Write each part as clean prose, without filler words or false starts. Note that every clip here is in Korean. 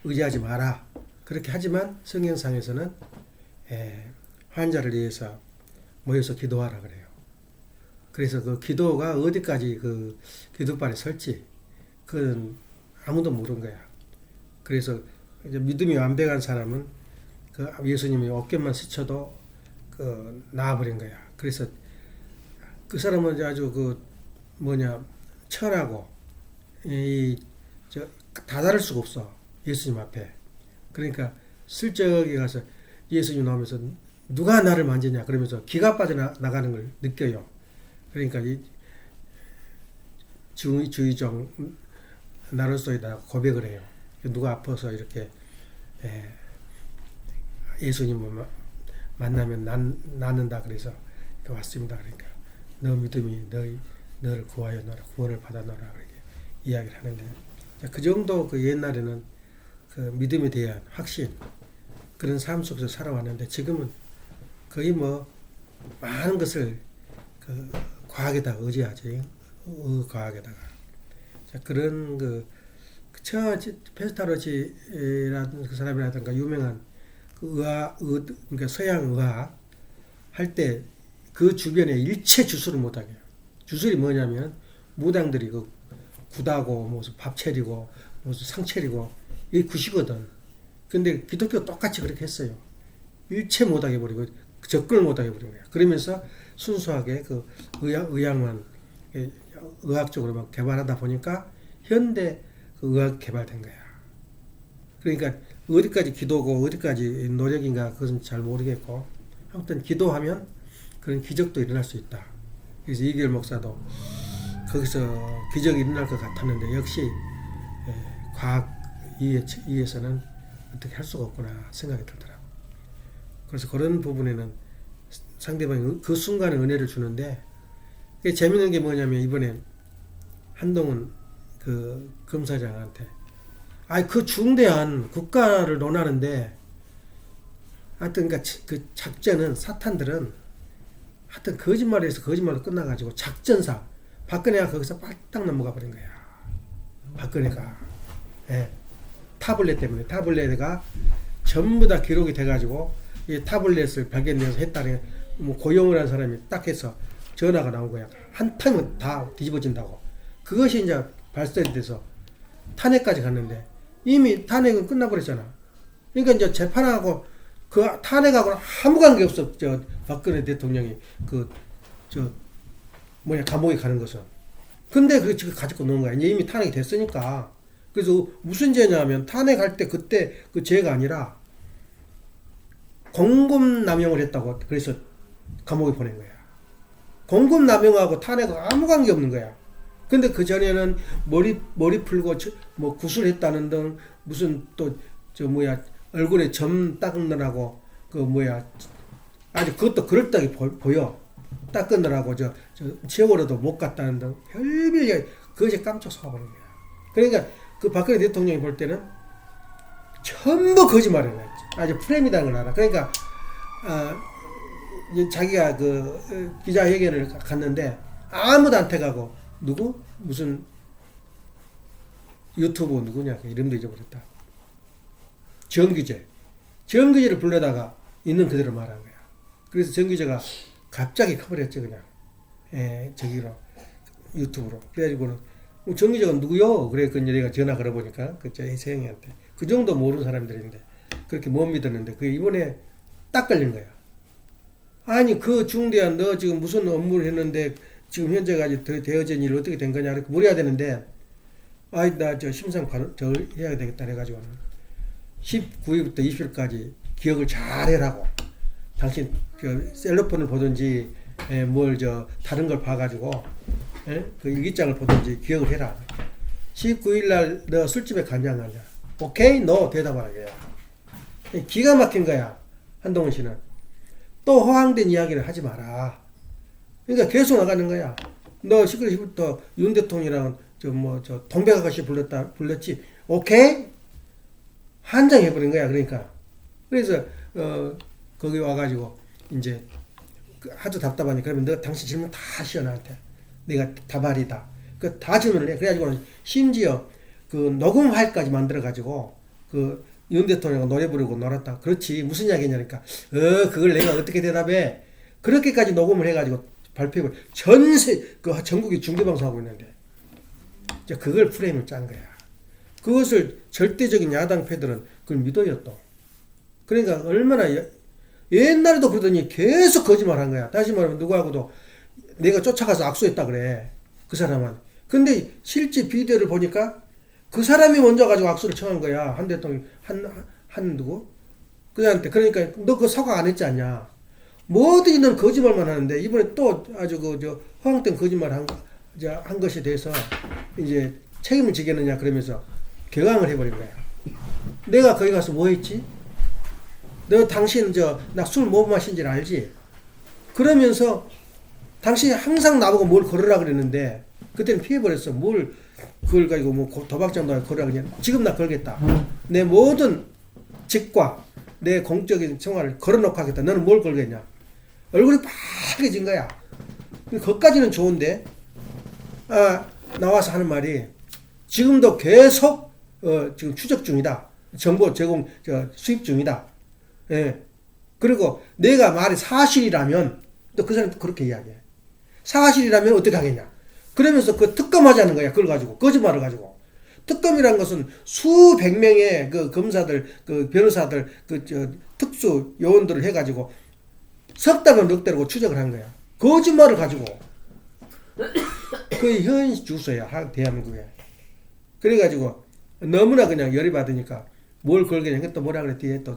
의지하지 마라. 그렇게 하지만 성경상에서는 환자를 위해서 모여서 기도하라 그래요. 그래서 그 기도가 어디까지 그 기도발에 설지 그건 아무도 모르는 거야. 그래서 이제 믿음이 완벽한 사람은 그 예수님이 어깨만 스쳐도 그 나아버린 거야. 그래서 그 사람은 아주 그 철하고 다다를 수가 없어. 예수님 앞에. 그러니까 슬쩍이 가서 예수님 나오면서 누가 나를 만지냐 그러면서 기가 빠져나가는 걸 느껴요. 그러니까 이 주의종 나로서에다 고백을 해요. 누가 아파서 이렇게 예수님을 만나면 낫는다 그래서 왔습니다. 그러니까 너 믿음이 너를 구하여 너라 구원을 받아 너라 그렇게 이야기를 하는데 그 정도 그 옛날에는 그 믿음에 대한 확신 그런 삶 속에서 살아왔는데 지금은 거의 뭐 많은 것을 그 과학에다가 의지하지 과학에다가 자, 그런 페스타로치라는 그 사람이라든가 유명한 그 그러니까 서양 의학 할 때 그 주변에 일체 주술을 못하게 해요. 주술이 뭐냐면 무당들이 그 굿하고 무슨 밥 차리고 무슨 상 차리고 이게 굿이거든. 근데 기독교 똑같이 그렇게 했어요. 일체 못하게 버리고 접근을 못하게 버린 거야. 그러면서 순수하게 그 의학만 의학적으로만 개발하다 보니까 현대 그 의학 개발된 거야. 그러니까 어디까지 기도고 어디까지 노력인가 그것은 잘 모르겠고 아무튼 기도하면 그런 기적도 일어날 수 있다. 그래서 이길 목사도 거기서 기적이 일어날 것 같았는데 역시 과학 이해에서는 어떻게 할 수가 없구나 생각이 들더라고. 그래서 그런 부분에는 상대방이 그 순간에 은혜를 주는데 재밌는 게 뭐냐면 이번에 한동훈 그 검사장한테 그 중대한 국가를 논하는데 하여튼 그 작전은 사탄들은 하여튼 거짓말에서 거짓말로 끝나가지고 작전사 박근혜가 거기서 빨딱 넘어가 버린 거야. 박근혜가 타블렛 때문에 타블렛가 전부 다 기록이 돼가지고 이 타블렛을 발견해서 했다는 뭐 고용을 한 사람이 딱 해서 전화가 나온 거야. 한 탕은 다 뒤집어진다고. 그것이 이제 발설이 돼서 탄핵까지 갔는데 이미 탄핵은 끝나버렸잖아. 그러니까 이제 재판하고 그 탄핵하고는 아무 관계 없어. 박근혜 대통령이 감옥에 가는 것은. 근데 그거 지금 가지고 노는 거야. 이제 이미 탄핵이 됐으니까. 그래서 무슨 죄냐면 탄핵할 때 그때 그 죄가 아니라 공금남용을 했다고 그래서 감옥에 보낸 거야. 공금남용하고 탄핵은 아무 관계 없는 거야. 근데 그 전에는 머리 풀고 뭐 구술했다는 등 무슨 얼굴에 점 닦느라고 아주 그것도 그럴듯하게 보여. 닦느라고 지역으로도 못 갔다는 등 별별 그것이 깜짝 속아버린 거야. 그러니까 그 박근혜 대통령이 볼 때는 전부 거짓말을 했지. 아주 프레임이라는 걸 알아. 그러니까 자기가 그 기자회견을 갔는데 아무도 안 태가고 누구? 무슨 유튜브 누구냐? 이름도 잊어버렸다. 정규제를 불러다가 있는 그대로 말한 거야. 그래서 정규제가 갑자기 커버렸죠, 그냥. 저기로 유튜브로. 그래가지고는 정규제가 누구요? 그래 그 내가 전화 걸어보니까 그 세영이한테 그 정도 모르는 사람들인데 그렇게 못 믿었는데 그 이번에 딱 걸린 거야. 아니 그 중대한 너 지금 무슨 업무를 했는데 지금 현재까지 되어진 일 어떻게 된 거냐 이렇게 물어야 되는데 나 심상 해야 되겠다 해가지고는 19일부터 20일까지 기억을 잘 해라고. 당신 셀럽폰을 보든지 다른 걸 봐가지고 그 일기장을 보든지 기억을 해라. 19일날 너 술집에 갔냐 안 갔냐. 오케이? 너 대답하라. 기가 막힌 거야. 한동훈 씨는. 또 허황된 이야기를 하지 마라. 그러니까 계속 나가는 거야. 너 19일부터 윤 대통령이랑 동백아가씨 불렀지. 오케이? 한장해버린 거야. 그러니까. 그래서 거기 와가지고 이제 하도 답답하니 그러면 너 당신 질문 다 하시오 나한테. 내가 다발이다. 그 다 질문을 해. 그래가지고 심지어 그 녹음 파일까지 만들어가지고 그 윤 대통령이 노래 부르고 놀았다. 그렇지. 무슨 이야기냐니까. 그걸 내가 어떻게 대답해? 그렇게까지 녹음을 해가지고 발표해. 전세, 그 전국이 중계방송하고 있는데. 이제 그걸 프레임을 짠 거야. 그것을 절대적인 야당 패들은 그걸 믿어요 또. 그러니까 얼마나 옛날에도 그러더니 계속 거짓말 한 거야. 다시 말하면 누구하고도 내가 쫓아가서 악수했다 그래. 그 사람은. 근데 실제 비디오를 보니까 그 사람이 먼저 가지고 악수를 청한 거야. 한 대통령, 한 누구? 그한테. 그러니까 너 그거 사과 안 했지 않냐. 뭐든지 넌 거짓말만 하는데 이번에 또 아주 허황된 거짓말 한 것에 대해서 이제 책임을 지겠느냐 그러면서 개강을 해버린 거야. 내가 거기 가서 뭐 했지? 너 당신 나 술 못 마신 줄 알지? 그러면서 당신이 항상 나보고 뭘 걸으라 그랬는데 그때는 피해버렸어. 뭘 그걸 가지고 뭐 도박장도 걸으라 그냥 지금 나 걸겠다. 내 모든 직과 내 공적인 생활을 걸어놓고 하겠다. 너는 뭘 걸겠냐? 얼굴이 빨개진 거야. 그것까지는 좋은데 나와서 하는 말이 지금도 계속 지금 추적 중이다. 정보 제공 수입 중이다. 예. 그리고 내가 말이 사실이라면 또 그 사람도 그렇게 이야기해. 사실이라면 어떻게 하겠냐. 그러면서 그 특검하자는 거야. 그걸 가지고 거짓말을 가지고. 특검이란 것은 수백 명의 그 검사들, 그 변호사들, 특수 요원들을 해가지고 석 달은 넉 달고 추적을 한 거야. 거짓말을 가지고. 그게 현 주소야, 대한민국에. 그래가지고 너무나 그냥 열이 받으니까 뭘 걸겠냐. 또 뭐라 그랬지? 또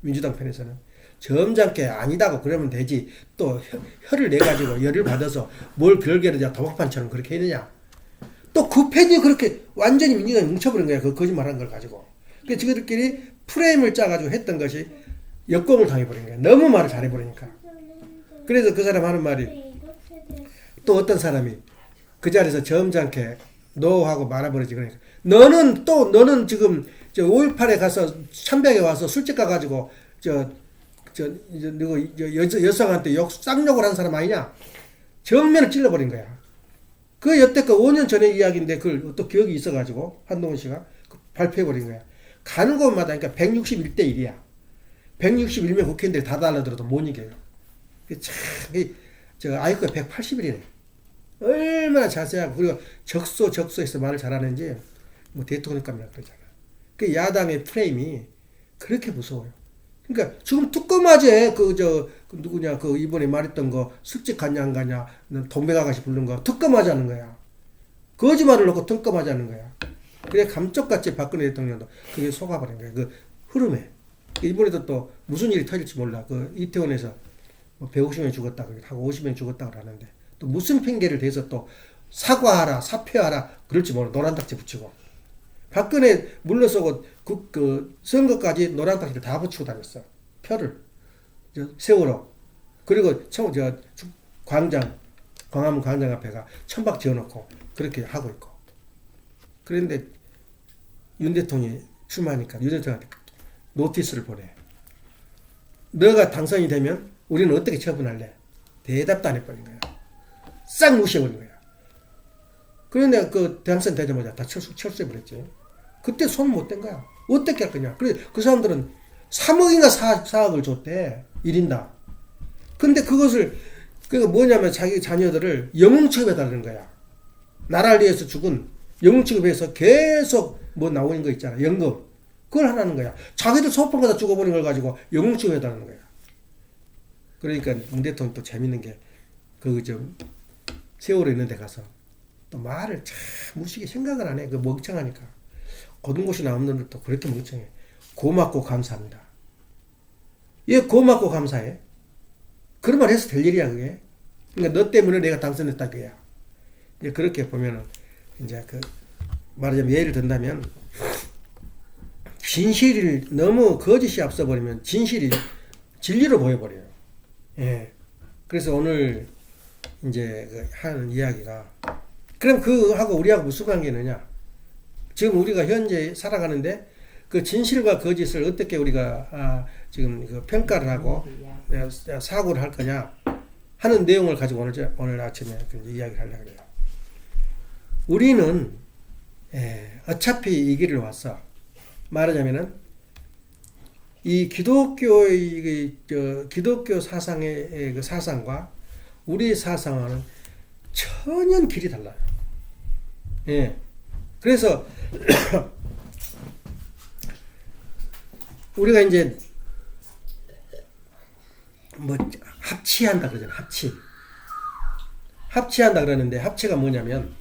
민주당 편에서는 점잖게 아니다고 그러면 되지. 또 혀를 내가지고 열을 받아서 뭘 걸게를 도박판처럼 그렇게 했느냐. 또 그 팬이 그렇게 완전히 민주당이 뭉쳐버린 거야. 그 거짓말한 걸 가지고. 그래서 저희들끼리 프레임을 짜가지고 했던 것이 역공을 당해버린 거야. 너무 말을 잘해버리니까. 그래서 그 사람 하는 말이 또 어떤 사람이 그 자리에서 점잖게 노하고 말아버리지. 그러니까 너는 지금 5.18에 가서 참배에 와서 술집 가가지고 여성한테 쌍욕을 한 사람 아니냐? 정면을 찔러버린 거야. 그 여태껏 5년 전의 이야기인데 그걸 또 기억이 있어가지고 한동훈 씨가 발표해버린 거야. 가는 곳마다 그러니까 161대 1이야. 161명 국회의원들이 다 달라들어도 못 이겨요. 아이쿠가 180이래. 얼마나 자세하고 그리고 적소해서 말을 잘하는지 뭐 대통령감이라 그러잖아. 그 야당의 프레임이 그렇게 무서워요. 그러니까 지금 특검하제 누구냐 이번에 말했던 거 술집 갔냐 안 가냐 동백아가씨 부른 거 특검하자는 거야. 거짓말을 놓고 특검하자는 거야. 그래 감쪽같이 박근혜 대통령도 그게 속아버린 거야. 그 흐름에. 이번에도 또 무슨 일이 터질지 몰라. 그 이태원에서 뭐 150명 죽었다 하고 50명 죽었다 그러는데 또 무슨 핑계를 대서 또 사과하라 사퇴하라 그럴지 몰라. 노란 딱지 붙이고. 박근혜 물러서고 그 선거까지 노란 딱지를 다 붙이고 다녔어. 표를 세월호 그리고 광화문 광장 앞에가 천박 지어놓고 그렇게 하고 있고. 그런데 윤 대통령이 출마하니까 윤 대통령한테 노티스를 보내. 너가 당선이 되면 우리는 어떻게 처분할래? 대답도 안 해버린 거야. 싹 무시해버린 거야. 그런데 그 당선 되자마자 다 철수해버렸지. 그때 손 못 댄 거야. 어떻게 할 거냐. 그래 그 사람들은 3억인가 4억을 줬대. 1인당. 근데 그것을 뭐냐면 자기 자녀들을 영웅 취급해달라는 거야. 나라를 위해서 죽은 영웅 취급해서 계속 뭐 나오는 거 있잖아. 연금. 그걸 하라는 거야. 자기들 소품 갖다 죽어버린 걸 가지고 영웅 취급해달라는 거야. 그러니까 문 대통령 또 재밌는 게 세월호 있는 데 가서 또 말을 참 무식히 생각을 안 해. 그 멍청하니까. 고등고시 나온 놈들도 그렇게 멍청해. 고맙고 감사합니다. 얘 고맙고 감사해. 그런 말 해서 될 일이야 그게. 그러니까 너 때문에 내가 당선됐다 그야. 이제 그렇게 보면은 이제 말하자면 예를 든다면 진실을 너무 거짓이 앞서버리면 진실이 진리로 보여버려요. 예. 그래서 오늘 이제 하는 이야기가 그럼 그하고 우리하고 무슨 관계느냐? 지금 우리가 현재 살아가는데 그 진실과 거짓을 어떻게 우리가 지금 평가를 하고 사고를 할 거냐 하는 내용을 가지고 오늘 아침에 이야기를 하려고 해요. 우리는 어차피 이 길을 왔어. 말하자면은 이 기독교의 기독교 사상의 그 사상과 우리 사상과는 천연 길이 달라요. 예. 그래서 우리가 이제 뭐 합치한다 그러잖아요. 합치한다 그러는데 합치가 뭐냐면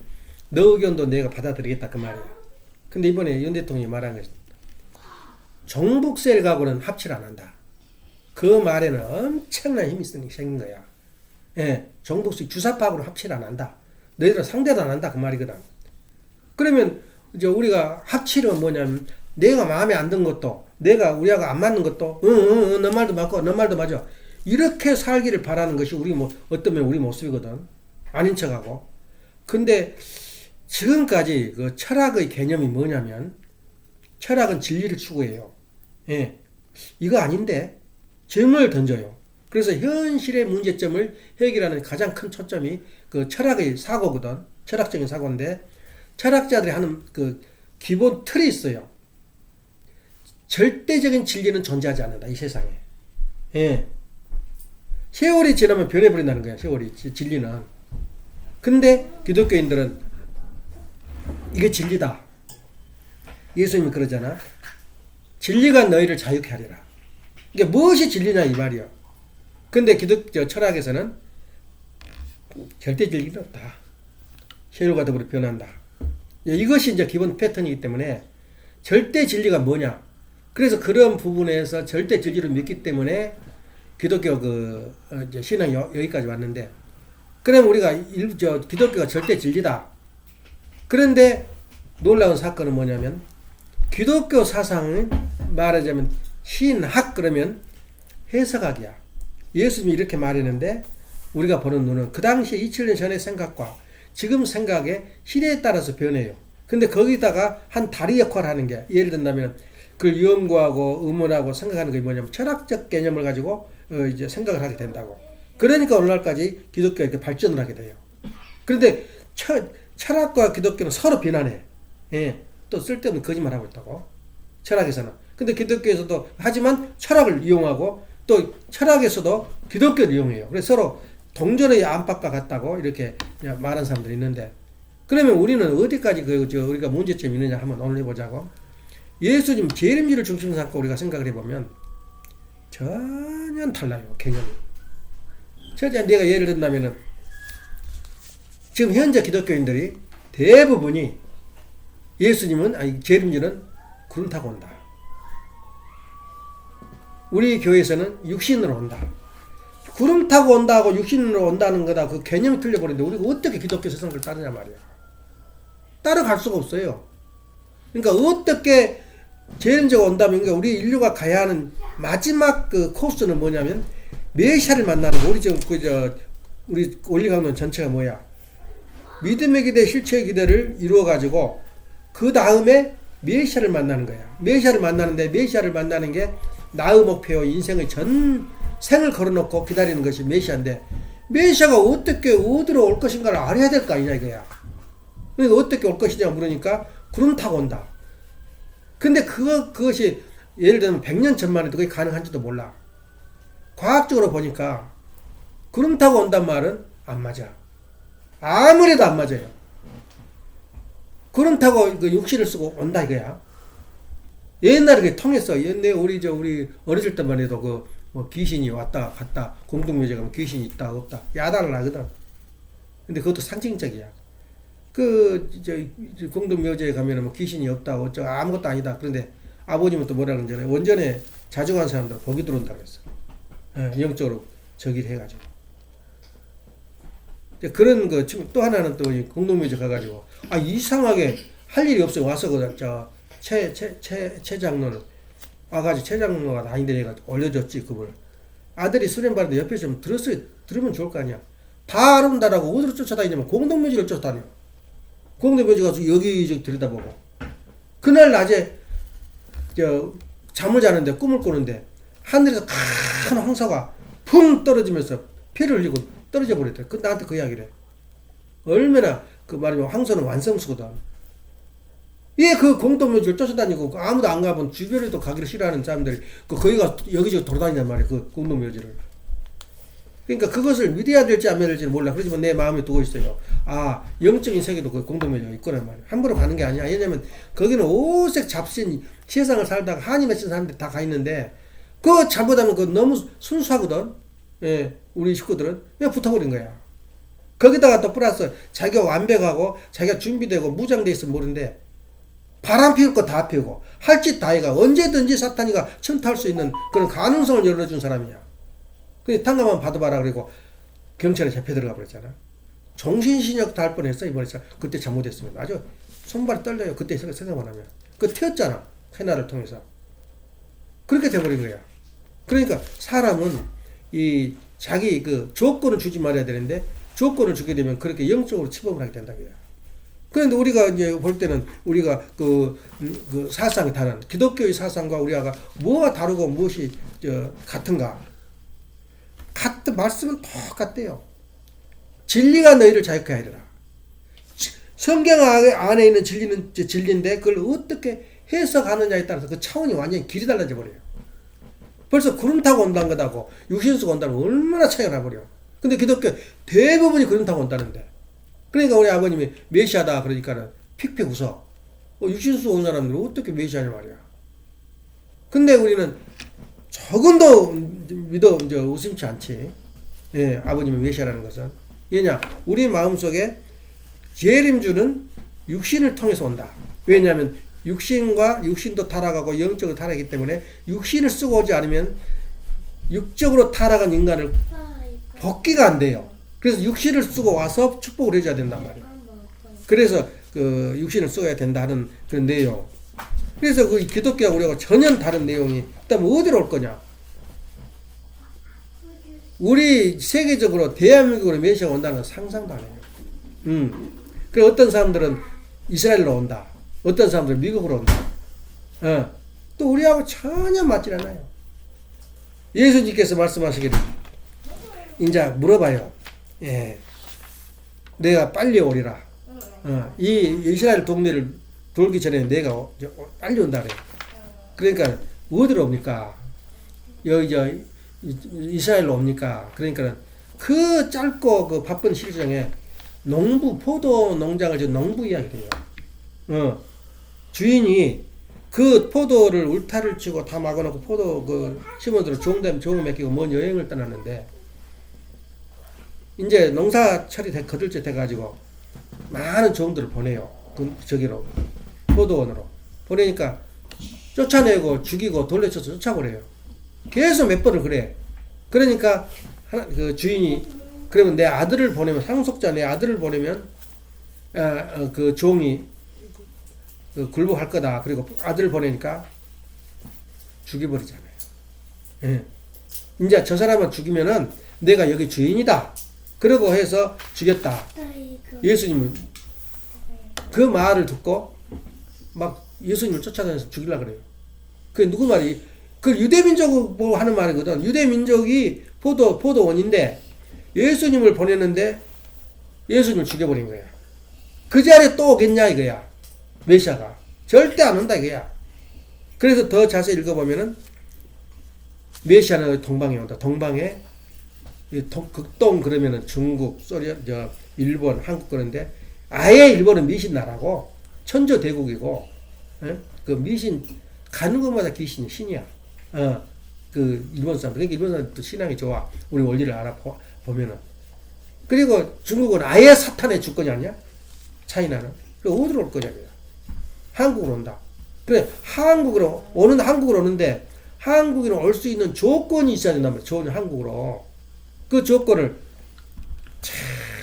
너 의견도 내가 받아들이겠다 그 말이에요. 근데 이번에 윤 대통령이 말한 것이 종북세력하고는 합치를 안 한다. 그 말에는 엄청난 힘이 생긴 거야. 예, 종북세 주사파하고는 합치를 안 한다. 너희들은 상대도 안 한다 그 말이거든. 그러면 이제 우리가 합치는 뭐냐면 내가 마음에 안 든 것도 내가 우리하고 안 맞는 것도 너 말도 맞고 너 말도 맞아. 이렇게 살기를 바라는 것이 우리 뭐 어떤 면 우리 모습이거든. 아닌 척하고. 근데 지금까지 그 철학의 개념이 뭐냐면 철학은 진리를 추구해요. 예. 이거 아닌데 질문을 던져요. 그래서 현실의 문제점을 해결하는 가장 큰 초점이 그 철학의 사고거든. 철학적인 사고인데 철학자들이 하는 그 기본 틀이 있어요. 절대적인 진리는 존재하지 않는다. 이 세상에. 예. 세월이 지나면 변해버린다는 거야. 세월이 진리는. 근데 기독교인들은 이게 진리다. 예수님이 그러잖아. 진리가 너희를 자유케 하리라. 이게 무엇이 진리냐 이 말이야. 근데 기독교 철학에서는 절대 진리는 없다. 세월과 더불어 변한다. 이것이 이제 기본 패턴이기 때문에 절대 진리가 뭐냐. 그래서 그런 부분에서 절대 진리를 믿기 때문에 기독교 이제 신앙이 여기까지 왔는데, 그럼 우리가 기독교가 절대 진리다. 그런데 놀라운 사건은 뭐냐면 기독교 사상은 말하자면 신학 그러면 해석학이야. 예수님이 이렇게 말했는데 우리가 보는 눈은 그 당시에 2000년 전의 생각과 지금 생각의 시대에 따라서 변해요. 근데 거기다가 한 다리 역할을 하는 게 예를 든다면 그걸 연구하고 의문하고 생각하는 게 뭐냐면 철학적 개념을 가지고 이제 생각을 하게 된다고. 그러니까 오늘날까지 기독교가 이렇게 발전을 하게 돼요. 그런데 철학과 기독교는 서로 비난해. 예. 또 쓸데없는 거짓말하고 있다고. 철학에서는. 근데 기독교에서도 하지만 철학을 이용하고 또 철학에서도 기독교를 이용해요. 그래서 서로 동전의 안팎과 같다고 이렇게 말하는 사람들이 있는데, 그러면 우리는 어디까지 우리가 문제점이 있느냐 한번 오늘 해보자고. 예수님 재림주를 중심 삼고 우리가 생각을 해보면 전혀 달라요. 개념이. 첫째 내가 예를 든다면은 지금 현재 기독교인들이 대부분이 예수님은 재림주는 구름 타고 온다. 우리 교회에서는 육신으로 온다. 구름 타고 온다고 육신으로 온다는 거다. 그 개념이 틀려버리는데 우리가 어떻게 기독교 세상을 따르냐 말이야. 따라갈 수가 없어요. 그러니까 어떻게 재림주가 온다면 우리 인류가 가야 하는 마지막 그 코스는 뭐냐면 메시아를 만나는 거. 우리 원리강론 전체가 뭐야? 믿음의 기대, 실체의 기대를 이루어 가지고 그 다음에 메시아를 만나는 거야. 메시아를 만나는데 메시아를 만나는 게 나의 목표, 인생의 전 생을 걸어놓고 기다리는 것이 메시아인데 메시아가 어떻게 어디로 올 것인가를 알아야 될 거 아니냐 이거야. 그러니까 어떻게 올 것이냐 물으니까 구름 타고 온다. 근데 그것이 예를 들면 100년 전만 해도 그게 가능한지도 몰라. 과학적으로 보니까 구름 타고 온단 말은 안 맞아. 아무래도 안 맞아요. 구름 타고 그 육신을 쓰고 온다 이거야. 옛날에 그게 통했어. 옛날에 우리 어렸을 때만 해도 뭐 귀신이 왔다 갔다 공동묘지 가면 귀신이 있다 없다 야단을 하거든. 근데 그것도 상징적이야. 공동묘지에 가면은 뭐 귀신이 없다 어쩌고 아무것도 아니다. 그런데 아버님은 또 뭐라 그러잖아요. 원전에 자주 간 사람들 복이 들어온다 그랬어. 영적으로 저기를 해가지고. 그런 또 하나는 또 공동묘지 가가지고 이상하게 할 일이 없어요. 와서 최 장로는 와가지고 최 장로가 다닌데 해가지고 올려줬지 그걸. 아들이 수련 받는데 옆에서 좀 들으면 좋을 거 아니야. 다 알아온다라고 어디로 쫓아다니냐면 공동묘지를 쫓아다녀. 공동묘지 가서 여기저기 들여다보고. 그날 낮에 잠을 자는데 꿈을 꾸는데 하늘에서 큰 황사가 풍 떨어지면서 피를 흘리고 떨어져 버렸대. 나한테 그 이야기를 해. 얼마나 말이면 황소는 완성수거든. 왜 그 공동묘지를 쫓아다니고 그 아무도 안 가본 주변에도 가기를 싫어하는 사람들이 거기가 여기저기 돌아다니단 말이에요. 그 공동묘지를. 그러니까 그것을 믿어야 될지 안 믿어야 될지 몰라. 그렇지만 내 마음에 두고 있어요. 아, 영적인 세계도 그 공동묘지가 있구나 말이야. 함부로 가는 게 아니야. 왜냐면 거기는 오색 잡신 세상을 살다가 한이 맺힌 사람들이 다 가 있는데 그거 잘못하면 그거 너무 순수하거든. 예, 우리 식구들은 그냥 붙어버린 거야. 거기다가 또 플러스 자기가 완벽하고 자기가 준비되고 무장돼 있으면 모르는데 바람 피울 거 다 피우고 할 짓 다 해가 언제든지 사탄이가 침투할 수 있는 그런 가능성을 열어준 사람이야. 근데 탕감만 받아봐라 그리고 경찰에 잡혀 들어가 버렸잖아. 정신신역도 할 뻔했어 이번에. 그때 잘못했습니다. 아주 손발이 떨려요. 그때 생각만 하면. 그 튀었잖아. 캐나를 통해서. 그렇게 돼버린 거야. 그러니까 사람은 이 자기 그 조건을 주지 말아야 되는데 조건을 주게 되면 그렇게 영적으로 침범을 하게 된다. 그런데 우리가 이제 볼 때는 우리가 그 사상이 다른 기독교의 사상과 우리가 뭐가 다르고 무엇이 같은가? 같은 말씀은 똑같대요. 진리가 너희를 자유케 하리라. 성경 안에 있는 진리는 진리인데 그걸 어떻게 해석하느냐에 따라서 그 차원이 완전히 길이 달라져 버려요. 벌써 구름 타고 온다는 것하고 육신수가 온다는 건 얼마나 차이가 나버려. 근데 기독교 대부분이 구름 타고 온다는데. 그러니까 우리 아버님이 메시아다 그러니까는 픽픽 웃어. 육신수 온 사람들은 어떻게 메시아냐 말이야. 근데 우리는 조금도 믿어 이제 웃음치 않지. 예, 아버님이 메시아라는 것은. 왜냐? 우리 마음속에 재림주는 육신을 통해서 온다. 왜냐하면 육신도 타락하고 영적으로 타락하기 때문에 육신을 쓰고 오지 않으면 육적으로 타락한 인간을 복귀가 안 돼요. 그래서 육신을 쓰고 와서 축복을 해줘야 된단 말이에요. 그래서 그 육신을 써야 된다 하는 그런 내용. 그래서 그 기독교와 우리하고 전혀 다른 내용이 그다음에 어디로 올 거냐? 우리 세계적으로 대한민국으로 메시아가 온다는 건 상상도 안 해요. 그리고 어떤 사람들은 이스라엘로 온다. 어떤 사람들은 미국으로 온다. 또 우리하고 전혀 맞질 않아요. 예수님께서 말씀하시기를 이제 물어봐요. 예, 내가 빨리 오리라. 이 이스라엘 동네를 돌기 전에 내가 빨리 온다 그래. 그러니까 어디로 옵니까? 여기 이스라엘로 옵니까? 그러니까 그 짧고 그 바쁜 시정에 포도 농장을 지은 농부 이야기래요. 주인이 그 포도를 울타리를 치고 다 막아놓고 포도 그 심어들어 종을 맡기고 먼 여행을 떠났는데 이제 농사철이 거들째 돼가지고 많은 종들을 보내요. 저기로 포도원으로 보내니까 쫓아내고 죽이고 돌려쳐서 쫓아버려요. 계속 몇 번을 그래. 그러니까 그 주인이 그러면 내 아들을 보내면 상속자 내 아들을 보내면 그 종이 굴복할 거다. 그리고 아들을 보내니까 죽여버리잖아요. 예. 이제 저 사람을 죽이면은 내가 여기 주인이다. 그러고 해서 죽였다. 예수님은 그 말을 듣고 막 예수님을 쫓아다녀서 죽이려고 그래요. 그 누구 말이? 그 유대민족 뭐 하는 말이거든. 유대민족이 포도원인데 예수님을 보냈는데 예수님을 죽여버린 거야. 그 자리에 또 오겠냐 이거야. 메시아가. 절대 안 온다 이거야. 그래서 더 자세히 읽어보면은 메시아는 동방에 온다. 동방에 극동 그러면은 중국, 일본, 한국 그런데 아예 일본은 미신 나라고 천조 대국이고 그 미신 가는 것마다 귀신이 신이야. 그 일본 사람들. 그러니까 일본 사람들도 신앙이 좋아. 우리 원리를 알아보면은. 그리고 중국은 아예 사탄의 주권이 아니야? 차이나는. 그 어디로 올 거냐? 한국으로 온다. 그래, 한국으로 오는데 한국으로 올 수 있는 조건이 있어야 된단 말이야. 좋은 한국으로. 그 조건을 참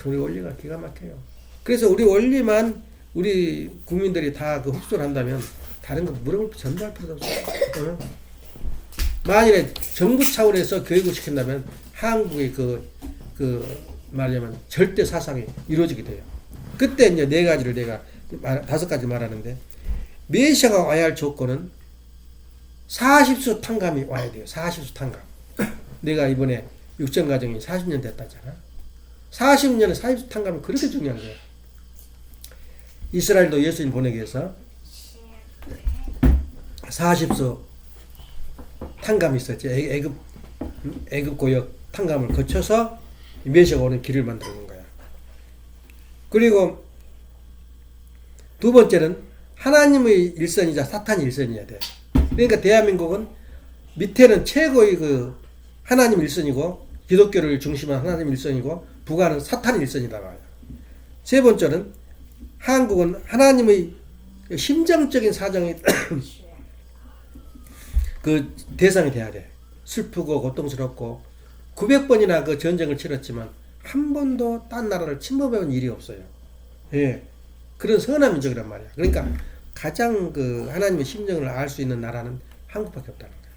우리 원리가 기가 막혀요. 그래서 우리 원리만 우리 국민들이 다 그 흡수를 한다면 다른 거 물어볼 전달 필요도 없어요. 만일에 정부 차원에서 교육을 시킨다면 한국의 말하자면 절대 사상이 이루어지게 돼요. 그때 이제 네 가지를 내가 5가지 말하는데 메시아가 와야 할 조건은 40수 탕감이 와야 돼요. 40수 탕감. 내가 이번에 육전 과정이 40년 됐다잖아. 40년에 40수 탕감이 그렇게 중요한 거예요. 이스라엘도 예수님 보내기 위해서 40서 탕감이 있었지. 애굽 고역 탕감을 거쳐서 메시아가 오는 길을 만들어 놓은 거야. 그리고 두 번째는 하나님의 일선이자 사탄의 일선이어야 돼. 그러니까 대한민국은 밑에는 최고의 그 하나님 일선이고 기독교를 중심한 하나님 일선이고 북한은 사탄 일선이다 말이야. 세 번째는 한국은 하나님의 심정적인 사정이 그 대상이 돼야 돼. 슬프고 고통스럽고 900번이나 그 전쟁을 치렀지만 한 번도 딴 나라를 침범해온 일이 없어요. 예. 그런 선한 민족이란 말이야. 그러니까 가장 그 하나님의 심정을 알 수 있는 나라는 한국밖에 없다는 거야.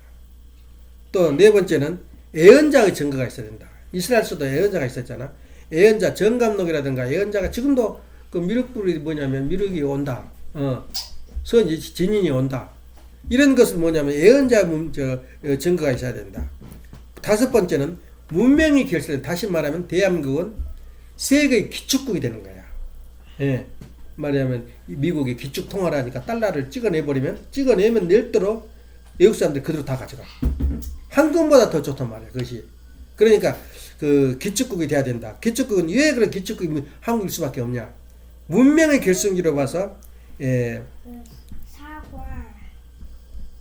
또 네 번째는 예언자의 증거가 있어야 된다. 이스라엘에서도 예언자가 있었잖아. 예언자 정감록이라든가 예언자가 지금도 그 미륵불이 뭐냐면 미륵이 온다. 진인이 온다. 이런 것은 뭐냐면 예언자 증거가 있어야 된다. 다섯 번째는 문명이 결실된다. 다시 말하면 대한민국은 세계의 기축국이 되는 거야. 예. 말하자면 미국이 기축 통화라니까 달러를 찍어내면 낼도록 외국 사람들이 그대로 다 가져가. 한국보다 더 좋단 말이야. 그것이. 그러니까 그 기축국이 돼야 된다. 기축국은 왜 그런 기축국이 한국일 수밖에 없냐? 문명의 결승지로 봐서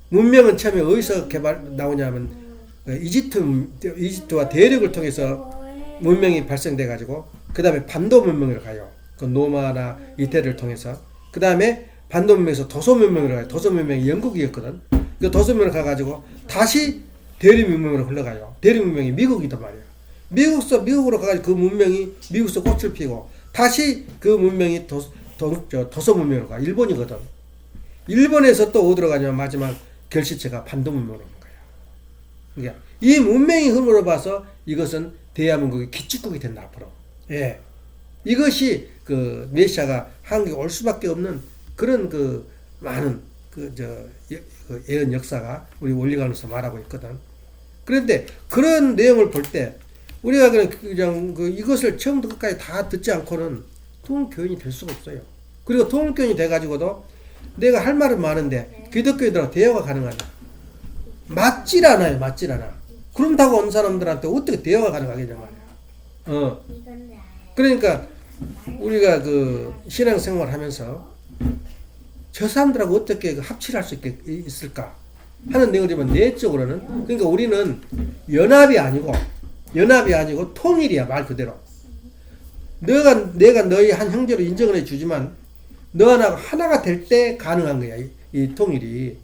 문명은 처음에 어디서 나오냐면 이집트와 대륙을 통해서 문명이 발생돼 가지고 그 다음에 반도 문명으로 가요. 그 노마나 이태리를 통해서 그 다음에 반도 문명에서 도소 문명으로 가요. 도소 문명이 영국이었거든. 그 도소 문명으로 가가지고 다시 대륙 문명으로 흘러가요. 대륙 문명이 미국이단 말이야. 미국으로 가가지고 그 문명이 미국에서 꽃을 피고 다시 그 문명이 도소 문명으로 가. 일본이거든. 일본에서 또 어디로 가냐면 마지막 결실체가 반도 문명으로 오는 거야. 그러니까 이 문명의 흐름으로 봐서 이것은 대한민국의 기축국이 된다 앞으로. 예. 이것이 그 메시아가 한국에 올 수밖에 없는 그런 그 많은 그 예언 역사가 우리 원리관에서 말하고 있거든. 그런데 그런 내용을 볼 때 우리가 그냥 이것을 처음부터 끝까지 다 듣지 않고는 통일교인이 될 수가 없어요. 그리고 통일교인이 돼가지고도 내가 할 말은 많은데 기독교인들하고 대화가 가능하냐? 맞질 않아요. 맞질 않아. 그런다고 온 사람들한테 어떻게 대화가 가능하겠냐 말이야. 그러니까 우리가 그 신앙생활 하면서 저 사람들하고 어떻게 합치를 할 수 있을까 하는 내용이지만 내적으로는 그러니까 우리는 연합이 아니고 통일이야. 말 그대로. 내가 너희 한 형제로 인정을 해주지만 너와 나가 하나가 될 때 가능한 거야. 이 통일이.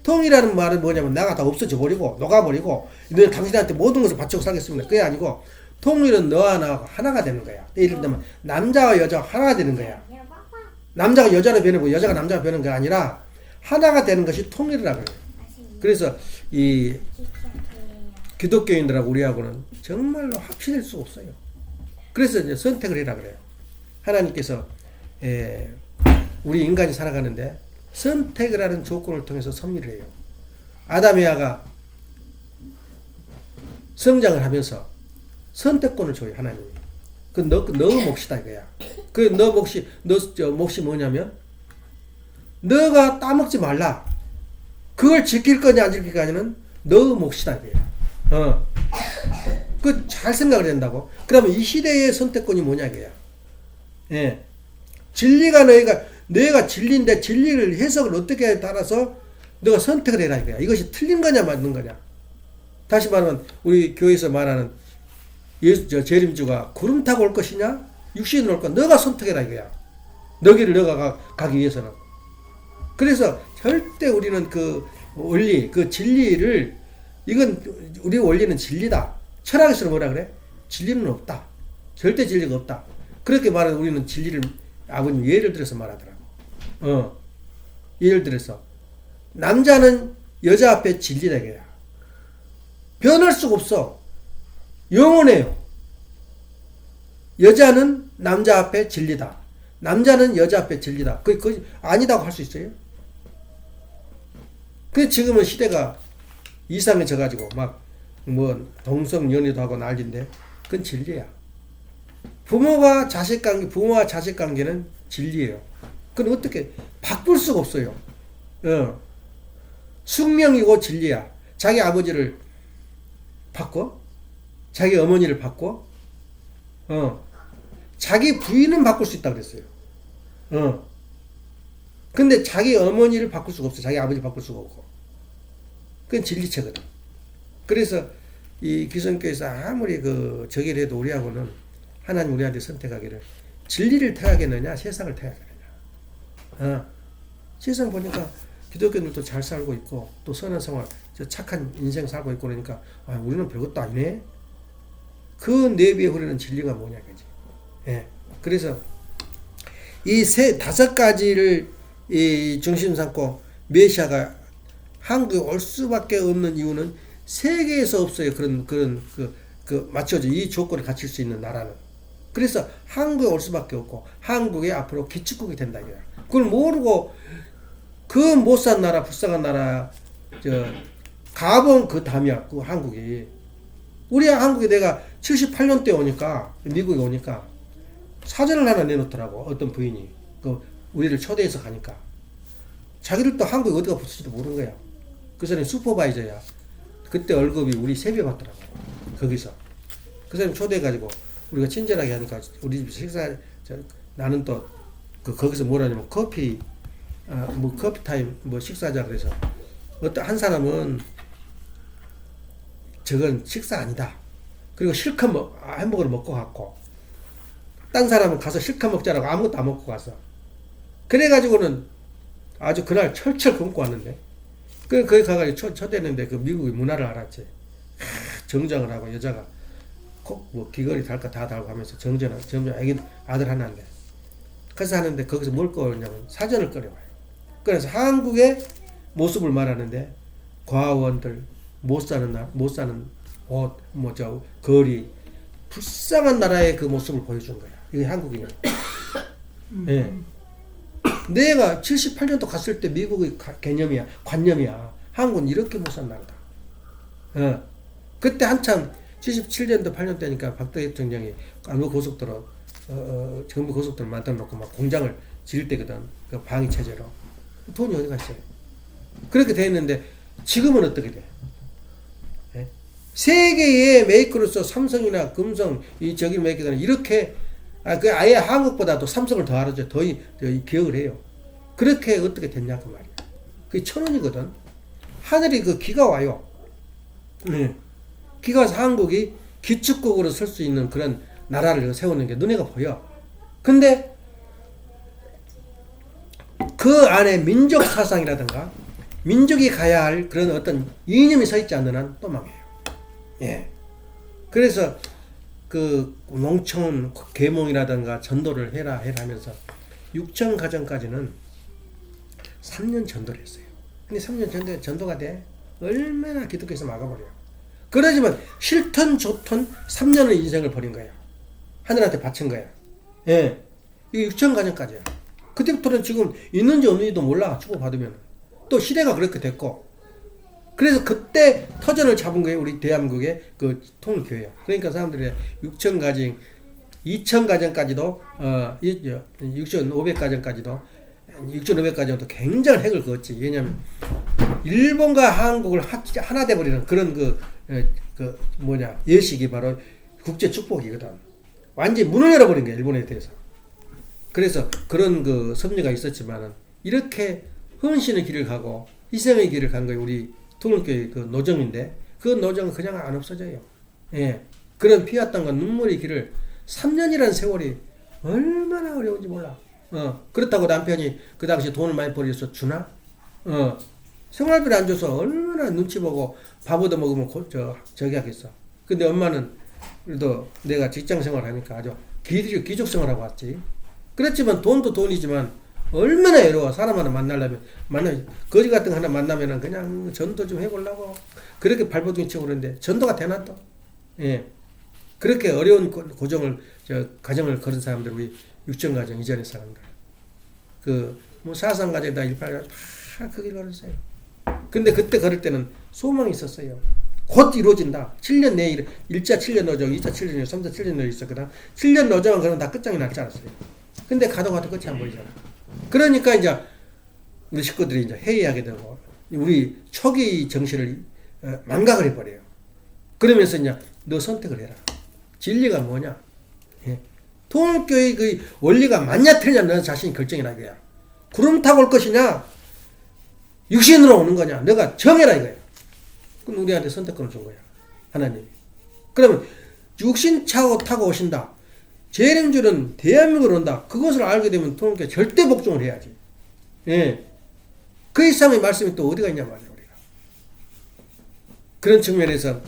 통일이라는 말은 뭐냐면 나가 다 없어져 버리고 녹아버리고 너희 당신한테 모든 것을 바치고 살겠습니다. 그게 아니고 통일은 너와 나가 하나가 되는 거야. 예를 들면 남자와 여자가 하나가 되는 거야. 남자가 여자로 변하고 여자가 남자가 변하는 게 아니라 하나가 되는 것이 통일이라고 해요. 그래서 이 기독교인들하고 우리하고는 정말로 합치될 수 없어요. 그래서 이제 선택을 해라 그래요. 하나님께서 우리 인간이 살아가는데 선택을 하는 조건을 통해서 섭리를 해요. 아담 에아가 성장을 하면서 선택권을 줘요. 하나님이. 그 너 몫이다 이거야. 그 너 몫이 뭐냐면 너가 따먹지 말라. 그걸 지킬 거냐 안 지킬 거냐는 너 몫이다 이거야. 그 잘 생각을 한다고. 그러면 이 시대의 선택권이 뭐냐 이거야. 예. 진리가 내가 진리인데 진리를 해석을 어떻게 따라서 너가 선택을 해라 이거야. 이것이 틀린 거냐 맞는 거냐. 다시 말하면 우리 교회에서 말하는 재림주가 구름 타고 올 것이냐 육신으로 올 것이냐 너가 선택해라 이거야. 너기를 너가 가기 위해서는. 그래서 절대 우리는 그 원리 그 진리를 이건 우리 원리는 진리다. 철학에서는 뭐라 그래? 진리는 없다. 절대 진리가 없다. 그렇게 말하는 우리는 진리를 아버님 예를 들어서 말하더라고. 예를 들어서 남자는 여자 앞에 진리다 이거야. 변할 수가 없어. 영원해요. 여자는 남자 앞에 진리다. 남자는 여자 앞에 진리다. 그게 아니다고 할 수 있어요? 그 지금은 시대가 이상해져가지고 동성 연애도 하고 난리인데 그건 진리야. 부모와 자식 관계는 진리예요. 그건 어떻게 바꿀 수가 없어요. 숙명이고 진리야. 자기 아버지를 바꿔? 자기 어머니를 바꿔? 자기 부인은 바꿀 수 있다 그랬어요. 근데 자기 어머니를 바꿀 수가 없어. 자기 아버지 바꿀 수가 없고. 그건 진리체거든. 그래서 이 기성교에서 아무리 그 저기를 해도 우리하고는 하나님 우리한테 선택하기를 진리를 택하겠느냐 세상을 택하겠느냐. 세상 보니까 기독교인들도 잘 살고 있고 또 선한 생활 착한 인생 살고 있고 그러니까 우리는 별것도 아니네. 그 내비에 흐르는 진리가 뭐냐 그지. 예. 그래서 이 다섯 가지를 이 중심 삼고 메시아가 한국에 올 수밖에 없는 이유는 세계에서 없어요. 그런 맞춰져 이 조건을 갖출 수 있는 나라는. 그래서 한국에 올 수밖에 없고 한국에 앞으로 기축국이 된다 이거야. 그걸 모르고 그 못 산 나라 불쌍한 나라 가본 그 담이야. 그 한국이. 우리 한국에 내가 78년도에 오니까 미국에 오니까 사전을 하나 내놓더라고. 어떤 부인이 그 우리를 초대해서 가니까 자기들도 한국에 어디가 붙을지도 모르는 거야. 그 사람이 슈퍼바이저야. 그때 월급이 우리 3배 받더라고. 거기서 그 사람이 초대해가지고 우리가 친절하게 하니까 우리 집 식사 나는 또 거기서 뭐라냐면 커피 커피 타임 식사하자 그래서 어떤 한 사람은 저건 식사 아니다. 그리고 실컷 햄버거를 먹고 갔고 딴 사람은 가서 실컷 먹자라고 아무것도 안 먹고 갔어. 그래가지고는 아주 그날 철철 굶고 왔는데 거기 가가지고 초대했는데 그 미국의 문화를 알았지. 정정을 하고 여자가 꼭 귀걸이 달까 다 달고 하면서 정정 애기 아들 하나인데 그래서 하는데 거기서 뭘 꺼내냐면 사전을 꺼내와요. 그래서 한국의 모습을 말하는데 과원들 못 사는 옷 거리 불쌍한 나라의 그 모습을 보여준 거야. 이게 한국이냐. 예. 내가 78년도 갔을 때 미국의 관념이야. 한국은 이렇게 못 산 나라다. 그때 한참 77년도 8년 때니까 박정희 대통령이 안국고속도로 정부 고속도로 만들어 놓고 막 공장을 지을 때거든. 그 방위 체제로. 돈이 어디 갔어요? 그렇게 돼 있는데 지금은 어떻게 돼? 예? 세계의 메이커로서 삼성이나 금성 저기 메이커들은 이렇게 아예 한국보다도 삼성을 더 알아줘. 더 기억을 해요. 그렇게 어떻게 됐냐 그 말이야. 그게 1,000원이거든. 하늘이 기가 와요. 기가 와서 한국이 기축국으로 설 수 있는 그런 나라를 세우는 게 눈에가 보여. 근데 그 안에 민족 사상이라든가 민족이 가야 할 그런 어떤 이념이 서 있지 않는 한 또 망해요. 예. 그래서 그 농촌 계몽이라든가 전도를 해라 하면서 6천 가정까지는 3년 전도를 했어요. 근데 3년 전도가 돼? 얼마나 기독교에서 막아버려요. 그러지만 싫든 좋든 3년의 인생을 버린 거야. 하늘한테 바친 거야. 예. 이게 6천 가정까지야. 그때부터는 지금 있는지 없는지도 몰라. 축복받으면. 또 시대가 그렇게 됐고. 그래서 그때 터전을 잡은 거예요. 우리 대한민국의 그 통일교회야. 그러니까 사람들이 6천 가정, 2천 가정까지도, 6,500가정까지도, 6,500가정도 굉장한 획을 그었지. 왜냐면, 일본과 한국을 하나 돼버리는 그런 예식이 바로 국제 축복이거든. 완전히 문을 열어버린 거야. 일본에 대해서. 그래서 그런 섭리가 있었지만은, 이렇게 헌신의 길을 가고, 희생의 길을 간 거예요. 우리 통일교회 노정인데, 그 노정은 그냥 안 없어져요. 예. 그런 피왔던 건 눈물의 길을 3년이라는 세월이 얼마나 어려운지 몰라. 그렇다고 남편이 그 당시 돈을 많이 벌여서 주나? 생활비를 안 줘서 얼마나 눈치 보고 밥 얻어 먹으면 저기 하겠어. 근데 엄마는 그래도 내가 직장 생활하니까 아주 기족 생활하고 왔지. 그렇지만 돈도 돈이지만 얼마나 외로워. 사람 하나 만나려면 거지 같은 거 하나 만나면은 그냥 전도 좀 해보려고 그렇게 발버둥이 치고 그러는데 전도가 되나 또? 예. 그렇게 어려운 가정을 걸은 사람들, 우리 육정가정 이전의 사람들. 사상가정이다, 18가정 다 그 길 걸었어요. 근데 그때 걸을 때는 소망이 있었어요. 곧 이루어진다. 7년 내에 1차 7년 노정, 2차 7년, 3차 7년 노정 있었거든. 7년 노정은 그러면 다 끝장이 날 줄 알았어요. 근데 가도 끝이 안 보이잖아. 그러니까 이제 우리 식구들이 이제 회의하게 되고 우리 초기 정신을 망각을 해버려요. 그러면서 이제 너 선택을 해라. 진리가 뭐냐? 예. 통일교의 그 원리가 맞냐 틀리냐 너 자신이 결정해라 이거야. 구름 타고 올 것이냐? 육신으로 오는 거냐? 너가 정해라 이거야. 그럼 우리한테 선택권을 준 거야. 하나님이. 그러면 육신 타고 오신다. 재림주는 대한민국으로 온다. 그것을 알게 되면 통일교 절대 복종을 해야지. 예. 그 이상의 말씀이 또 어디가 있냐 말이야 우리가. 그런 측면에서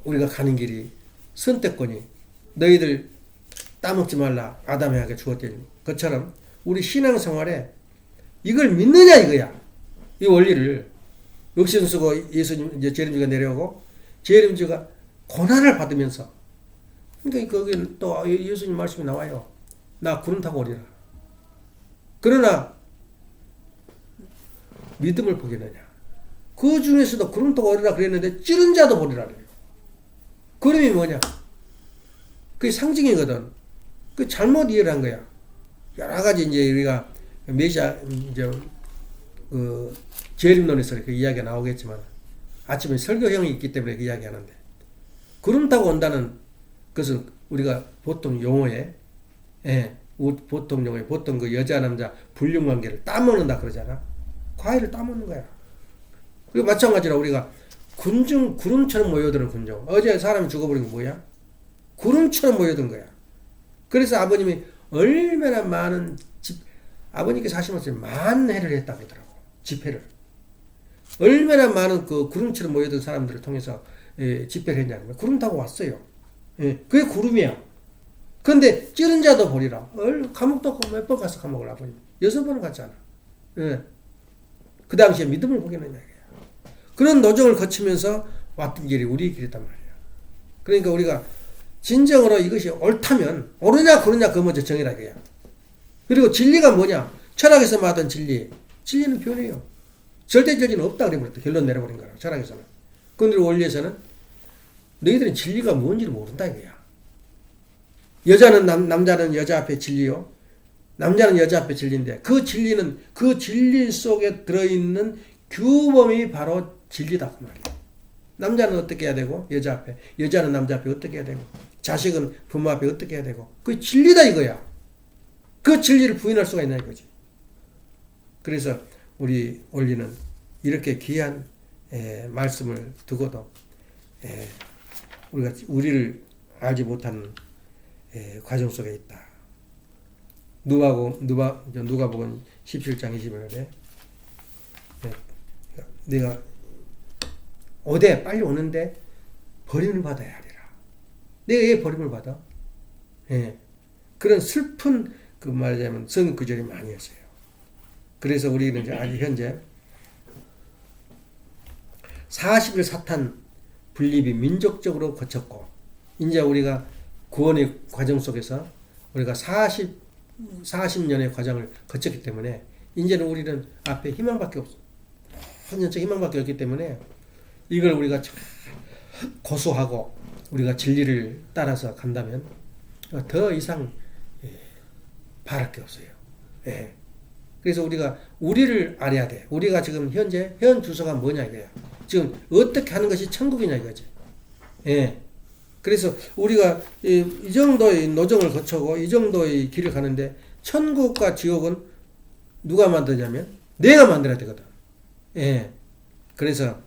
우리가 가는 길이 선택권이 너희들 따먹지 말라 아담에게 주었던 것처럼 우리 신앙생활에 이걸 믿느냐 이거야. 이 원리를 육신 쓰고 예수님 이제 재림주가 내려오고 재림주가 고난을 받으면서 그러니까 거기는 또 예수님 말씀이 나와요. 나 구름 타고 오리라. 그러나 믿음을 보겠느냐. 그 중에서도 구름 타고 오리라 그랬는데 찌른 자도 보리라 그래요. 구름이 뭐냐? 그게 상징이거든. 그 잘못 이해를 한 거야. 여러 가지 이제 우리가 메시아 이제 그 재림론에서 그 이야기가 나오겠지만 아침에 설교형이 있기 때문에 그 이야기 하는데 구름 타고 온다는 것은 우리가 보통 용어에 보통 용어에 보통 그 여자 남자 불륜 관계를 따먹는다 그러잖아. 과일을 따먹는 거야. 그리고 마찬가지로 우리가 군중 구름처럼 모여드는 군중. 어제 사람이 죽어버린 게 뭐야? 구름처럼 모여든 거야. 그래서 아버님이 얼마나 많은 아버님께서 하신 말씀이 만회를 했다 그러더라고. 집회를. 얼마나 많은 그 구름처럼 모여든 사람들을 통해서 집회를 했냐면 구름 타고 왔어요. 그게 구름이야. 근데 찌른 자도 보리라. 감옥도 없고 몇 번 가서 감옥을 아버님. 6번을 갔잖아. 그 당시에 믿음을 보겠느냐. 그런 노정을 거치면서 왔던 길이 우리 길이단 말이야. 그러니까 우리가 진정으로 이것이 옳다면 옳으냐 그르냐 그거 먼저 정해라 이거야. 그리고 진리가 뭐냐? 철학에서 말하던 진리. 진리는 변해요. 절대 진리는 없다 그래버렸다. 결론 내려버린 거라. 철학에서는. 그런데 원리에서는 너희들은 진리가 뭔지를 모른다 이거야. 여자는 남자는 여자 앞에 진리요. 남자는 여자 앞에 진리인데 그 진리는 그 진리 속에 들어있는 규범이 바로 진리다 그 말이야. 남자는 어떻게 해야 되고 여자 앞에 여자는 남자 앞에 어떻게 해야 되고 자식은 부모 앞에 어떻게 해야 되고 그게 진리다 이거야. 그 진리를 부인할 수가 있나 이거지. 그래서 우리 원리는 이렇게 귀한 말씀을 두고도 우리를 알지 못하는 과정 속에 있다. 누가복음 17장 20절에 내가 오되 빨리 오는데 버림을 받아야 하리라. 내가 왜 버림을 받아? 그런 슬픈 그 말하자면 성경 구절이 많이 있어요. 그래서 우리는 이제 아직 현재 40일 사탄 분립이 민족적으로 거쳤고 이제 우리가 구원의 과정 속에서 우리가 40년의 과정을 거쳤기 때문에 이제는 우리는 앞에 희망밖에 없어. 현재 희망밖에 없기 때문에 이걸 우리가 잘 고수하고 우리가 진리를 따라서 간다면 더 이상 바랄 게 없어요. 그래서 우리가 우리를 알아야 돼. 우리가 지금 현재 현 주소가 뭐냐 이거야. 지금 어떻게 하는 것이 천국이냐 이거지. 그래서 우리가 이 정도의 노정을 거쳐고 이 정도의 길을 가는데 천국과 지옥은 누가 만드냐면 내가 만들어야 되거든. 그래서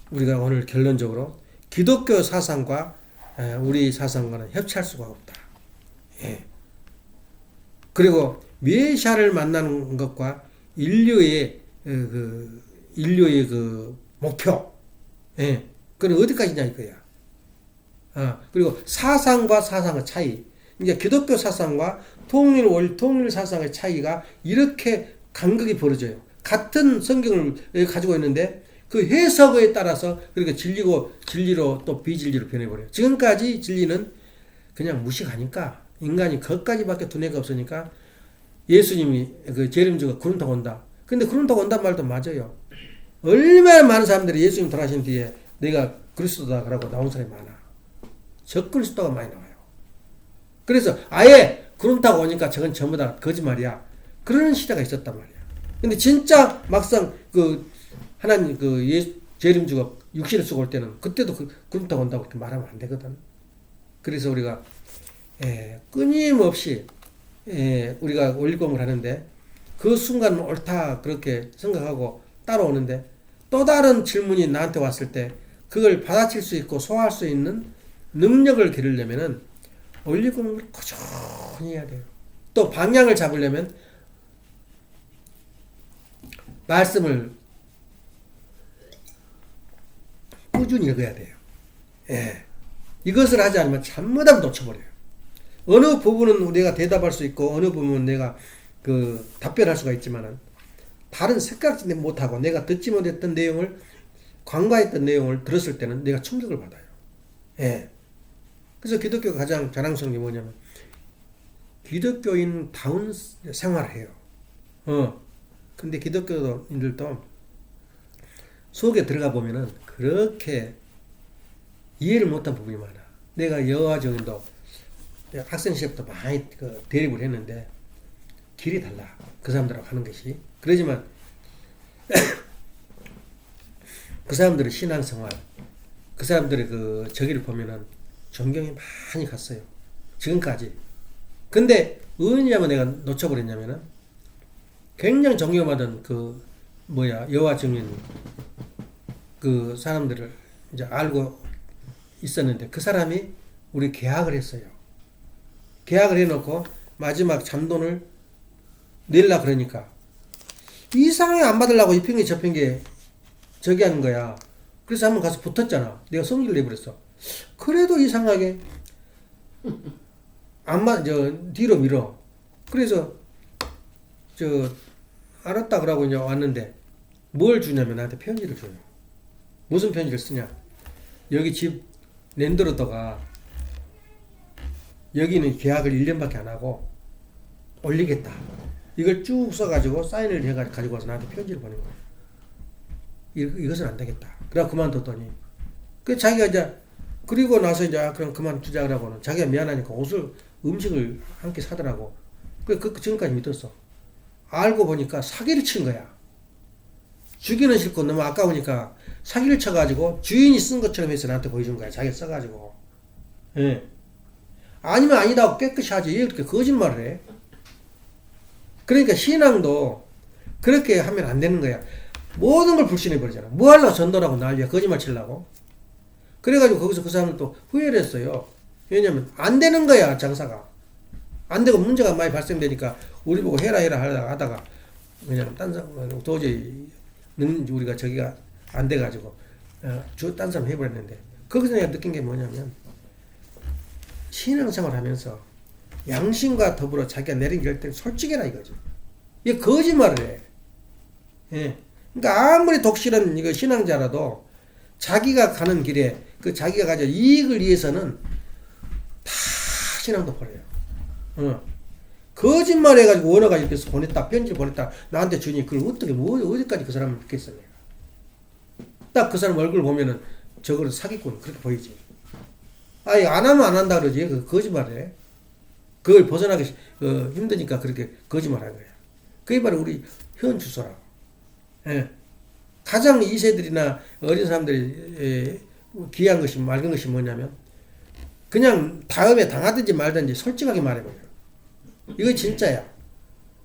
우리가 오늘 결론적으로 기독교 사상과 우리 사상과는 협치할 수가 없다. 그리고 메시아를 만나는 것과 인류의 그 목표, 그건 어디까지냐 이거야. 그리고 사상과 사상의 차이. 이제 기독교 사상과 통일 사상의 차이가 이렇게 간극이 벌어져요. 같은 성경을 가지고 있는데 그 해석에 따라서 그렇게 진리로 또 비진리로 변해버려요. 지금까지 진리는 그냥 무식하니까 인간이 거기까지밖에 두뇌가 없으니까 예수님이 그 재림주가 구름 타고 온다. 근데 구름 타고 온단 말도 맞아요. 얼마나 많은 사람들이 예수님 돌아가신 뒤에 내가 그리스도다 그러고 나온 사람이 많아. 적그리스도가 많이 나와요. 그래서 아예 구름 타고 오니까 저건 전부 다 거짓말이야. 그런 시대가 있었단 말이야. 근데 진짜 막상 그 하나님 그 재림주가 육신을 쓰고 올 때는 그때도 그 구름 타고 온다고 그렇게 말하면 안 되거든. 그래서 우리가 끊임없이 우리가 원리공부를 하는데 그 순간 옳다 그렇게 생각하고 따라오는데 또 다른 질문이 나한테 왔을 때 그걸 받아칠 수 있고 소화할 수 있는 능력을 기르려면은 원리공부를 꾸준히 해야 돼요. 또 방향을 잡으려면 말씀을 꾸준히 읽어야 돼요. 이것을 하지 않으면 잘못하면 놓쳐버려요. 어느 부분은 내가 대답할 수 있고 어느 부분은 내가 그 답변할 수가 있지만은 다른 색깔지 못하고 내가 듣지 못했던 내용을 관과했던 내용을 들었을 때는 내가 충격을 받아요. 그래서 기독교가 가장 자랑스러운 게 뭐냐면 기독교인다운 생활을 해요. 근데 기독교인들도 속에 들어가 보면은 그렇게 이해를 못한 부분이 많아. 내가 여호와 증인도 학생 시절부터 많이 대립을 했는데 길이 달라. 그 사람들하고 하는 것이. 그러지만 그 사람들의 신앙생활, 그 사람들의 그 저기를 보면은 존경이 많이 갔어요. 지금까지. 근데 어느냐면 내가 놓쳐버렸냐면은 굉장히 존경받은 여호와 증인 그 사람들을 이제 알고 있었는데 그 사람이 우리 계약을 했어요. 계약을 해놓고 마지막 잔돈을 내려 그러니까 이상하게 안 받으려고 이 핑계 저 핑계 저기 하는 거야. 그래서 한번 가서 붙었잖아. 내가 성질을 내버렸어. 그래도 이상하게 뒤로 밀어. 그래서 알았다 그러고 이제 왔는데 뭘 주냐면 나한테 편지를 줘요. 무슨 편지를 쓰냐? 여기 집 랜드로더가 여기는 계약을 1년밖에 안 하고 올리겠다. 이걸 쭉 써가지고 사인을 해가지고 가지고 와서 나한테 편지를 보낸 거예요. 이것은 안 되겠다. 그래서 그만뒀더니 자기가 이제 그리고 나서 이제 그럼 그만두자 그러고는 자기가 미안하니까 음식을 함께 사더라고. 그 지금까지 믿었어. 알고 보니까 사기를 친 거야. 주기는 싫고 너무 아까우니까 사기를 쳐가지고 주인이 쓴 것처럼 해서 나한테 보여준 거야. 자기가 써가지고. 아니면 아니다고 깨끗이 하지. 왜 그렇게 거짓말을 해? 그러니까 신앙도 그렇게 하면 안 되는 거야. 모든 걸 불신해 버리잖아. 뭐 하려고 전도라고 난리야. 거짓말 치려고. 그래가지고 거기서 그 사람은 또 후회를 했어요. 왜냐면 안 되는 거야. 장사가. 안 되고 문제가 많이 발생되니까 우리 보고 해라 하다가 그냥 딴 사람 도저히 우리가 저기가 안 돼가지고 딴 사람 해버렸는데 거기서 내가 느낀 게 뭐냐면 신앙생활 하면서 양심과 더불어 자기가 내린 결정을 솔직해라 이거지. 이게 거짓말을 해. 그러니까 아무리 독실한 이거 신앙자라도 자기가 가는 길에 그 자기가 가진 이익을 위해서는 다 신앙도 버려요. 거짓말 해가지고 원어가 이렇게 보냈다, 편지를 보냈다, 나한테 주니 그걸 어디까지 그 사람을 믿겠어, 내가. 딱 그 사람 얼굴 보면은 저거를 사기꾼, 그렇게 보이지. 아니, 안 하면 안 한다 그러지. 그 거짓말 해. 그걸 벗어나기 힘드니까 그렇게 거짓말 하는 거야. 그게 바로 우리 현 주소라고. 가장 2세들이나 어린 사람들이 귀한 것이, 맑은 것이 뭐냐면, 그냥 다음에 당하든지 말든지 솔직하게 말해버려. 이거 진짜야.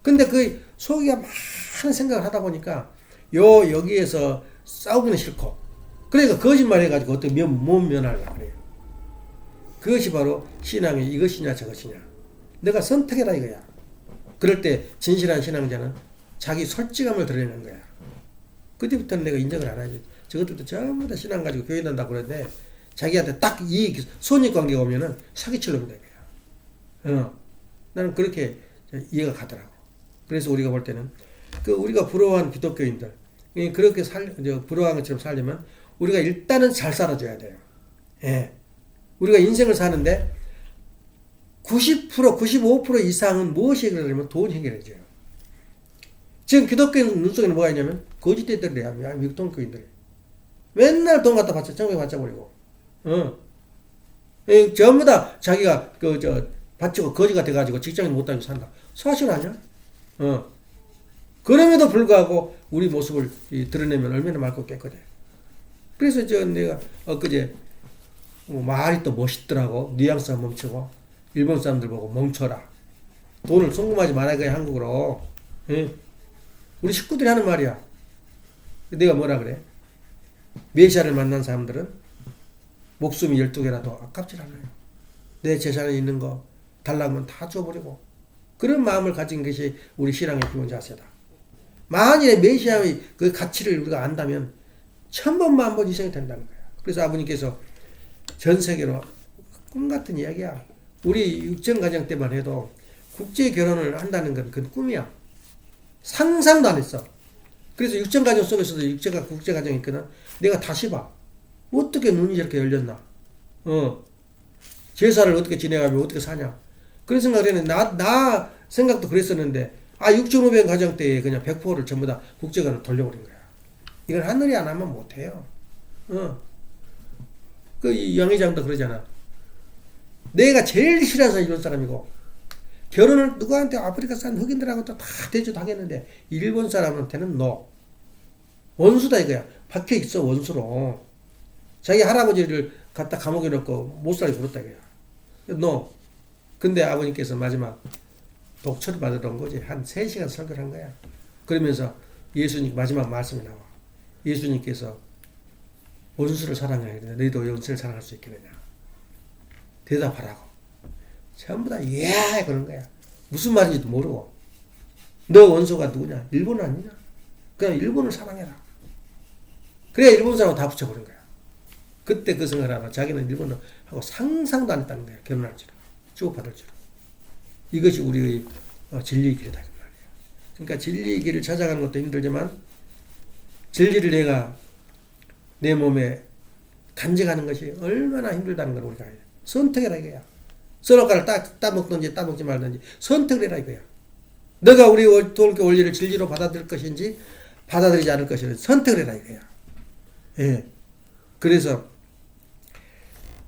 근데 그 속이가 많은 생각을 하다 보니까 여기에서 싸우기는 싫고 그러니까 거짓말 해가지고 어떻게 못 면하려고 그래요. 그것이 바로 신앙이 이것이냐 저것이냐. 내가 선택해라 이거야. 그럴 때 진실한 신앙자는 자기 솔직함을 드러내는 거야. 그때부터는 내가 인정을 안 하지. 저것들도 전부 다 신앙 가지고 교회 난다고 그러는데 자기한테 딱 이 손익관계가 오면은 사기치려고 된 거야. 나는 그렇게 이해가 가더라고. 그래서 우리가 볼 때는 우리가 부러워하는 기독교인들 그렇게 부러워하는 것처럼 살려면 우리가 일단은 잘 살아줘야 돼요. 우리가 인생을 사는데 90%, 95% 이상은 무엇이 해결하냐면 돈 해결해줘요. 지금 기독교인 눈 속에는 뭐가 있냐면 거짓대들이야. 미국 동교인들이. 맨날 돈 갖다 정액 받쳐버리고. 전부 다 자기가 바치고 거지가 돼가지고 직장인 못 다니고 산다. 사실 아니야? 그럼에도 불구하고 우리 모습을 드러내면 얼마나 맑고 깨끗해. 그래서 내가 엊그제 말이 또 멋있더라고. 뉘앙스가 멈추고 일본 사람들 보고 멈춰라. 돈을 송금하지 말아야 한국으로. 예? 우리 식구들이 하는 말이야. 내가 뭐라 그래? 메시아를 만난 사람들은 목숨이 12개라도 아깝질 않아요. 내 재산에 있는 거 달라면 다 줘버리고. 그런 마음을 가진 것이 우리 신앙의 기본 자세다. 만일에 메시아의 그 가치를 우리가 안다면 1000번만 한 번 이상이 된다는 거야. 그래서 아버님께서 전 세계로 꿈같은 이야기야. 우리 육정가정 때만 해도 국제 결혼을 한다는 건 그건 꿈이야. 상상도 안 했어. 그래서 육정가정 속에서도 국제가정이 있거든. 내가 다시 봐. 어떻게 눈이 저렇게 열렸나? 제사를 어떻게 지내가며 어떻게 사냐? 그런 생각을 했는데, 나 생각도 그랬었는데, 6,500 가정 때에 그냥 100%를 전부 다 국제관으로 돌려버린 거야. 이건 하늘이 안 하면 못해요. 이 양회장도 그러잖아. 내가 제일 싫어서 이런 사람이고, 결혼을 누구한테 아프리카 사람 흑인들하고 또 다 대주도 하겠는데, 일본 사람한테는 너. 원수다 이거야. 박혀있어, 원수로. 자기 할아버지를 갖다 감옥에 넣고 못 살게 굴었다 이거야. 너. 근데 아버님께서 마지막 독초를 받으러 온 거지. 한 3시간 설교를 한 거야. 그러면서 예수님 마지막 말씀이 나와. 예수님께서 원수를 사랑해야 돼. 너희도 원수를 사랑할 수 있겠느냐. 대답하라고. 전부 다 예! 그런 거야. 무슨 말인지도 모르고. 너 원수가 누구냐? 일본 아니냐? 그냥 일본을 사랑해라. 그래야 일본 사람하고 다 붙여버린 거야. 그때 그 생각을 하나. 자기는 일본하고 상상도 안 했다는 거야. 결혼할 줄은. 주고받을 줄은. 이것이 우리의 진리의 길이다. 그 말이야. 그러니까 진리의 길을 찾아가는 것도 힘들지만 진리를 내가 내 몸에 간직하는 것이 얼마나 힘들다는 걸 우리가 선택해라 이거야. 선악과를 따먹든지 따먹지 말든지 선택을 해라 이거야. 너가 우리 돌교 원리를 진리로 받아들일 것인지 받아들이지 않을 것인지 선택을 해라 이거야. 예. 그래서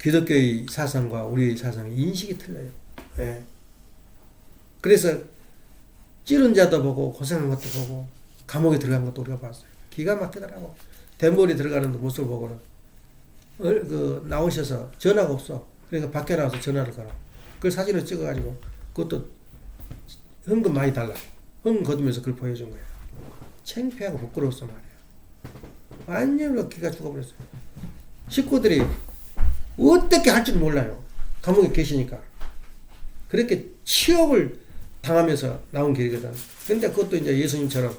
기독교의 사상과 우리의 사상의 인식이 틀려요. 예. 그래서 찌른 자도 보고 고생한 것도 보고 감옥에 들어간 것도 우리가 봤어요. 기가 막히더라고. 덴볼이 들어가는 모습을 보고는 나오셔서 전화가 없어. 그러니까 밖에 나와서 전화를 걸어. 그걸 사진을 찍어가지고 그것도 헌금 많이 달라. 헌금 거두면서 그걸 보여준 거야. 창피하고 부끄러웠어 말이야. 완전히 기가 죽어버렸어요. 식구들이 어떻게 할 줄 몰라요. 감옥에 계시니까. 그렇게 취업을 당하면서 나온 길이거든. 근데 그것도 이제 예수님처럼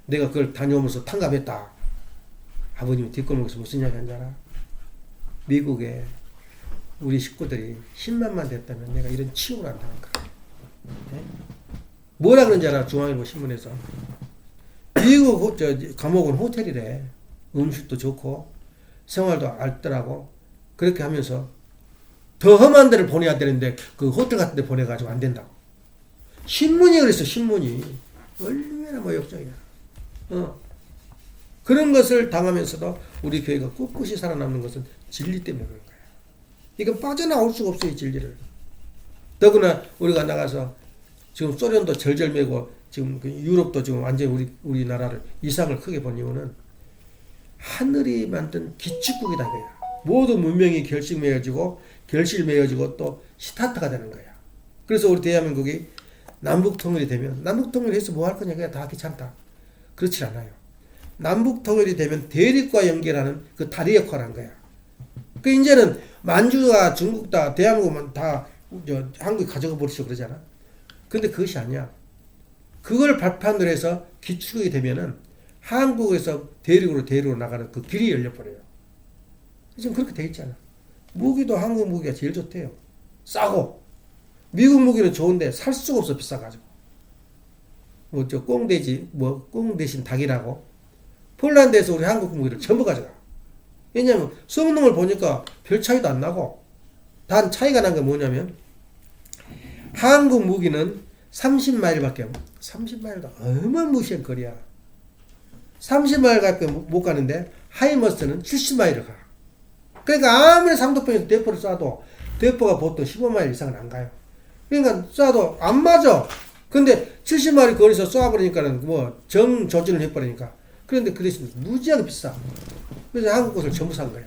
내가 그걸 다녀오면서 탕감했다. 아버님이 뒷골목에서 무슨 이야기 한줄 알아? 미국에 우리 식구들이 10만만 됐다면 내가 이런 취업을 안 당할 거야. 네? 뭐라 그런지 알아? 중앙일보 신문에서. 미국 감옥은 호텔이래. 음식도 좋고 생활도 알더라고. 그렇게 하면서 더 험한 데를 보내야 되는데 그 호텔 같은 데 보내가지고 안 된다고. 신문이 그랬어. 신문이. 얼마나 모욕적이야. 그런 것을 당하면서도 우리 교회가 꿋꿋이 살아남는 것은 진리 때문에 그런 거야. 이건 빠져나올 수가 없어요. 이 진리를. 더구나 우리가 나가서 지금 소련도 절절매고 지금 유럽도 지금 완전히 우리나라를 이상을 크게 본 이유는 하늘이 만든 기축국이다 이거야. 모든 문명이 결실맺어지고 또 스타트가 되는 거야. 그래서 우리 대한민국이 남북통일이 되면 남북통일을 해서 뭐 할 거냐 그냥 다 귀찮다. 그렇지 않아요. 남북통일이 되면 대륙과 연결하는 그 다리 역할을 한 거야. 그 이제는 만주가 중국 다 대한민국만 다 한국에 가져가 버리시고 그러잖아. 근데 그것이 아니야. 그걸 발판으로 해서 기축이 되면은 한국에서 대륙으로 나가는 그 길이 열려버려요. 지금 그렇게 돼 있잖아. 무기도 한국 무기가 제일 좋대요. 싸고. 미국 무기는 좋은데 살 수가 없어 비싸가지고. 꽁돼지, 꽁 대신 닭이라고. 폴란드에서 우리 한국 무기를 전부 가져가. 왜냐면 성능을 보니까 별 차이도 안 나고. 단 차이가 난 게 뭐냐면 한국 무기는 30마일밖에 30마일도 어마무시한 거리야. 30마일밖에 못 가는데 하이머스는 70마일을 가. 그러니까 아무리 상도평에서 대포를 쏴도 대포가 보통 15마일 이상은 안 가요. 그러니까 쏴도 안 맞아. 근데 70마리 거리에서 쏘아버리니까는 뭐 정조준을 해버리니까. 그런데 그 대신 무지하게 비싸. 그래서 한국 것을 전부 산 거야.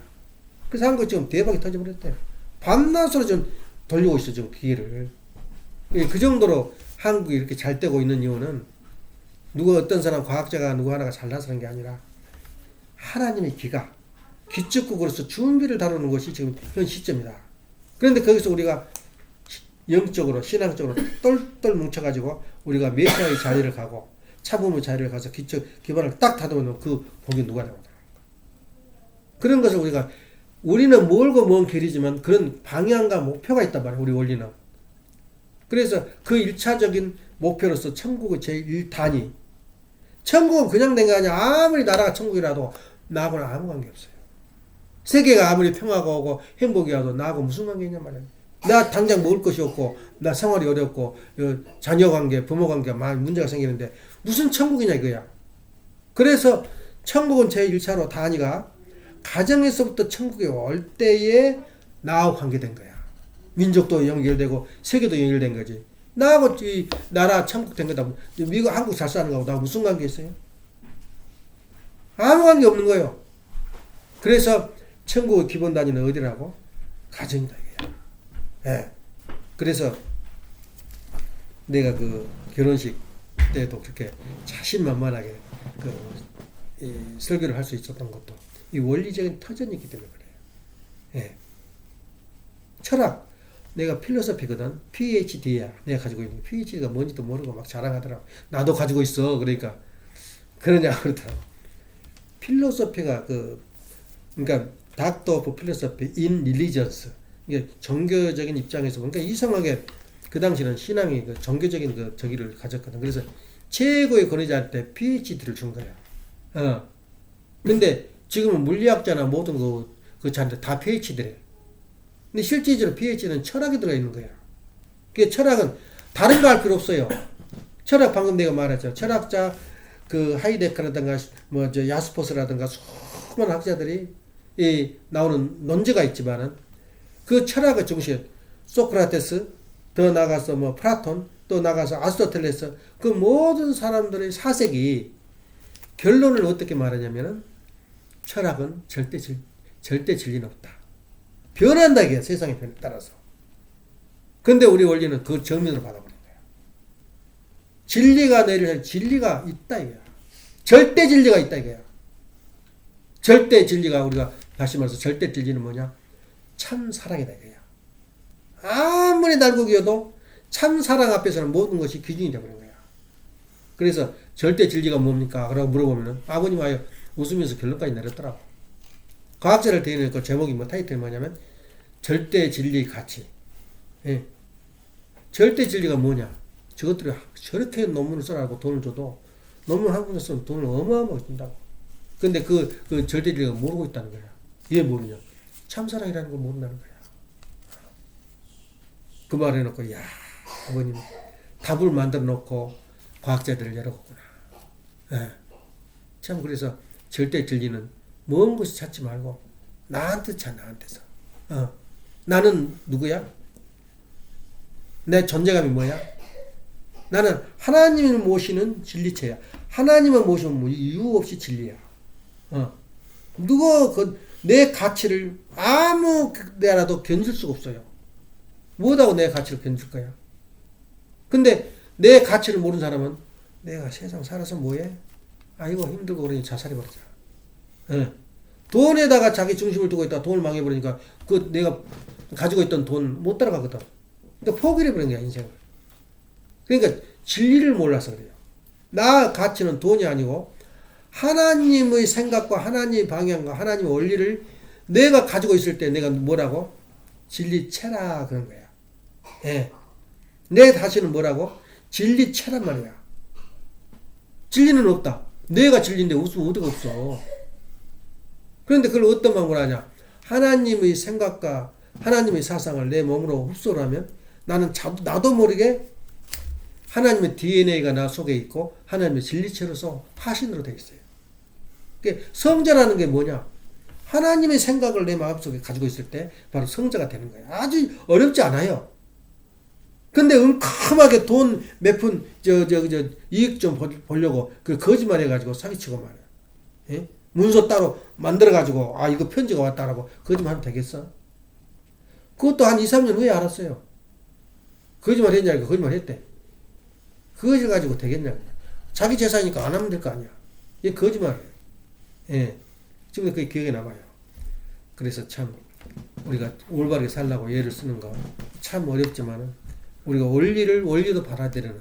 그래서 한국 지금 대박이 터져버렸대. 밤낮으로 좀 돌리고 있어, 지금 기계를. 그 정도로 한국이 이렇게 잘 되고 있는 이유는 누가 어떤 사람, 과학자가 누구 하나가 잘나서 그런 게 아니라 하나님의 기가 기축국으로서 준비를 다루는 것이 지금 현 시점이다. 그런데 거기서 우리가 영적으로, 신앙적으로 똘똘 뭉쳐가지고 우리가 메시아의 자리를 가고 참음의 자리를 가서 기반을 딱 다듬으면 그 복이 누가 나오더라. 그런 것을 우리는 멀고 먼 길이지만 그런 방향과 목표가 있단 말이에요. 우리 원리는. 그래서 그 1차적인 목표로서 천국의 제1단위. 천국은 그냥 된 게 아니야. 아무리 나라가 천국이라도 나하고는 아무 관계 없어요. 세계가 아무리 평화가 오고 행복이 와도 나하고 무슨 관계 있냔 말이에요. 나 당장 먹을 것이 없고 나 생활이 어렵고 자녀 관계, 부모 관계가 많이 문제가 생기는데 무슨 천국이냐 이거야. 그래서 천국은 제1차로 단위가 가정에서부터 천국에 올 때에 나하고 관계된 거야. 민족도 연결되고 세계도 연결된 거지. 나하고 이 나라 천국 된 거다. 미국, 한국 잘 사는 거하고 나하고 무슨 관계 있어요? 아무 관계 없는 거예요. 그래서 천국의 기본 단위는 어디라고? 가정이다. 예. 그래서 내가 그 결혼식 때도 그렇게 자신만만하게 설교를 할 수 있었던 것도 이 원리적인 터전이 있기 때문에 그래요. 예. 철학. 내가 필로소피거든. PhD야. 내가 가지고 있는 PhD가 뭔지도 모르고 막 자랑하더라고. 나도 가지고 있어. 그러니까 그러냐 그러더라고. 필로소피가 그러니까 닥터 오브 필로소피 인 릴리전스. 이게 종교적인 입장에서 그러니까 이상하게 그 당시는 신앙이 종교적인 저기를 가졌거든. 그래서 최고의 권위자한테 PhD를 준 거야. 근데 지금은 물리학자나 모든 그 자한테 다 PhD래. 근데 실질적으로 PhD는 철학이 들어 있는 거야. 그 철학은 다른 거 할 필요 없어요. 철학 방금 내가 말했죠. 철학자 하이데크라든가 야스퍼스라든가 수많은 학자들이 나오는 논제가 있지만은 그 철학의 중심 소크라테스 더 나가서 플라톤 또 나가서 아리스토텔레스 그 모든 사람들의 사색이 결론을 어떻게 말하냐면은 철학은 절대 진리는 없다. 변한다 이게 세상의 변에 따라서. 근데 우리 원리는 그 정면으로 받아버린 거야. 진리가 내릴 진리가 있다 이거야. 절대 진리가 있다 이거야. 절대 진리가 우리가 다시 말해서 절대 진리는 뭐냐? 참 사랑이다 이거야. 아무리 날고기여도 참 사랑 앞에서는 모든 것이 기준이 되어버린 거야. 그래서 절대 진리가 뭡니까? 라고 물어보면은 아버님 와요 웃으면서 결론까지 내렸더라고. 과학자를 대하는 그 제목이 타이틀이 뭐냐면 절대 진리 가치. 예. 절대 진리가 뭐냐? 저것들이 저렇게 논문을 써라고 돈을 줘도 논문 한 권을 쓰면 돈을 어마어마하게 준다고. 근데 그 절대 진리가 모르고 있다는 거야. 얘 모르냐? 참사랑이라는 걸 모른다는 거야. 그 말 해놓고 야 아버님 답을 만들어 놓고 과학자들을 열어보구나. 예. 참 그래서 절대 진리는 먼 곳에 찾지 말고 나한테 찾 나한테서. 나는 누구야? 내 존재감이 뭐야? 나는 하나님을 모시는 진리체야. 하나님을 모시면 이유 없이 진리야. 누가 내 가치를 아무 데라도 견줄 수가 없어요. 뭐하고 내 가치를 견줄 거야? 근데 내 가치를 모르는 사람은 내가 세상 살아서 뭐해? 아이고 힘들고 그러니 자살해버리잖아. 돈에다가 자기 중심을 두고 있다가 돈을 망해버리니까 내가 가지고 있던 돈 못 따라가거든. 그러니까 포기를 해버린 거야 인생을. 그러니까 진리를 몰라서 그래요. 나 가치는 돈이 아니고 하나님의 생각과 하나님의 방향과 하나님의 원리를 내가 가지고 있을 때 내가 뭐라고? 진리체라 그런 거야. 예. 내 자신은 뭐라고? 진리체란 말이야. 진리는 없다. 내가 진리인데 없으면 어디가 없어. 그런데 그걸 어떤 방법으로 하냐? 하나님의 생각과 하나님의 사상을 내 몸으로 흡수를 하면 나는 나도 모르게 하나님의 DNA가 나 속에 있고 하나님의 진리체로서 화신으로 되어 있어요. 그러니까 성자라는 게 뭐냐? 하나님의 생각을 내 마음속에 가지고 있을 때 바로 성자가 되는 거예요. 아주 어렵지 않아요. 근데 은큼하게 돈 몇 푼, 이익 좀 보려고, 그 거짓말 해가지고 사기치고 말이야. 예? 문서 따로 만들어가지고, 아, 이거 편지가 왔다라고 거짓말 하면 되겠어? 그것도 한 2, 3년 후에 알았어요. 거짓말 했냐니까 거짓말 했대. 그것을 가지고 되겠냐고. 자기 재산이니까 안 하면 될 거 아니야. 이게 거짓말이에요. 예. 지금 그게 기억에 남아요. 그래서 참, 우리가 올바르게 살라고 예를 쓰는 거 참 어렵지만은, 우리가 원리도 받아들이는,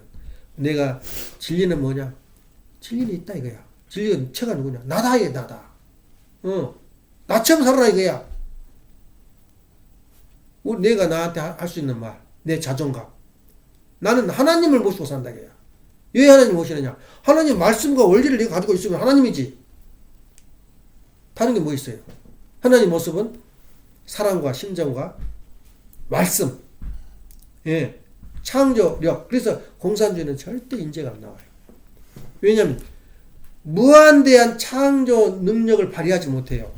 내가 진리는 뭐냐? 진리는 있다 이거야. 진리가 체가 누구냐? 나다 얘 나다. 나처럼 살아라 이거야. 내가 나한테 할 수 있는 말, 내 자존감. 나는 하나님을 모시고 산다 이거야. 왜 하나님 모시느냐? 하나님 말씀과 원리를 내가 가지고 있으면 하나님이지. 다른 게 뭐 있어요? 하나님 모습은 사랑과 심정과 말씀, 예, 창조력. 그래서 공산주의는 절대 인재가 안 나와요. 왜냐하면 무한대한 창조 능력을 발휘하지 못해요.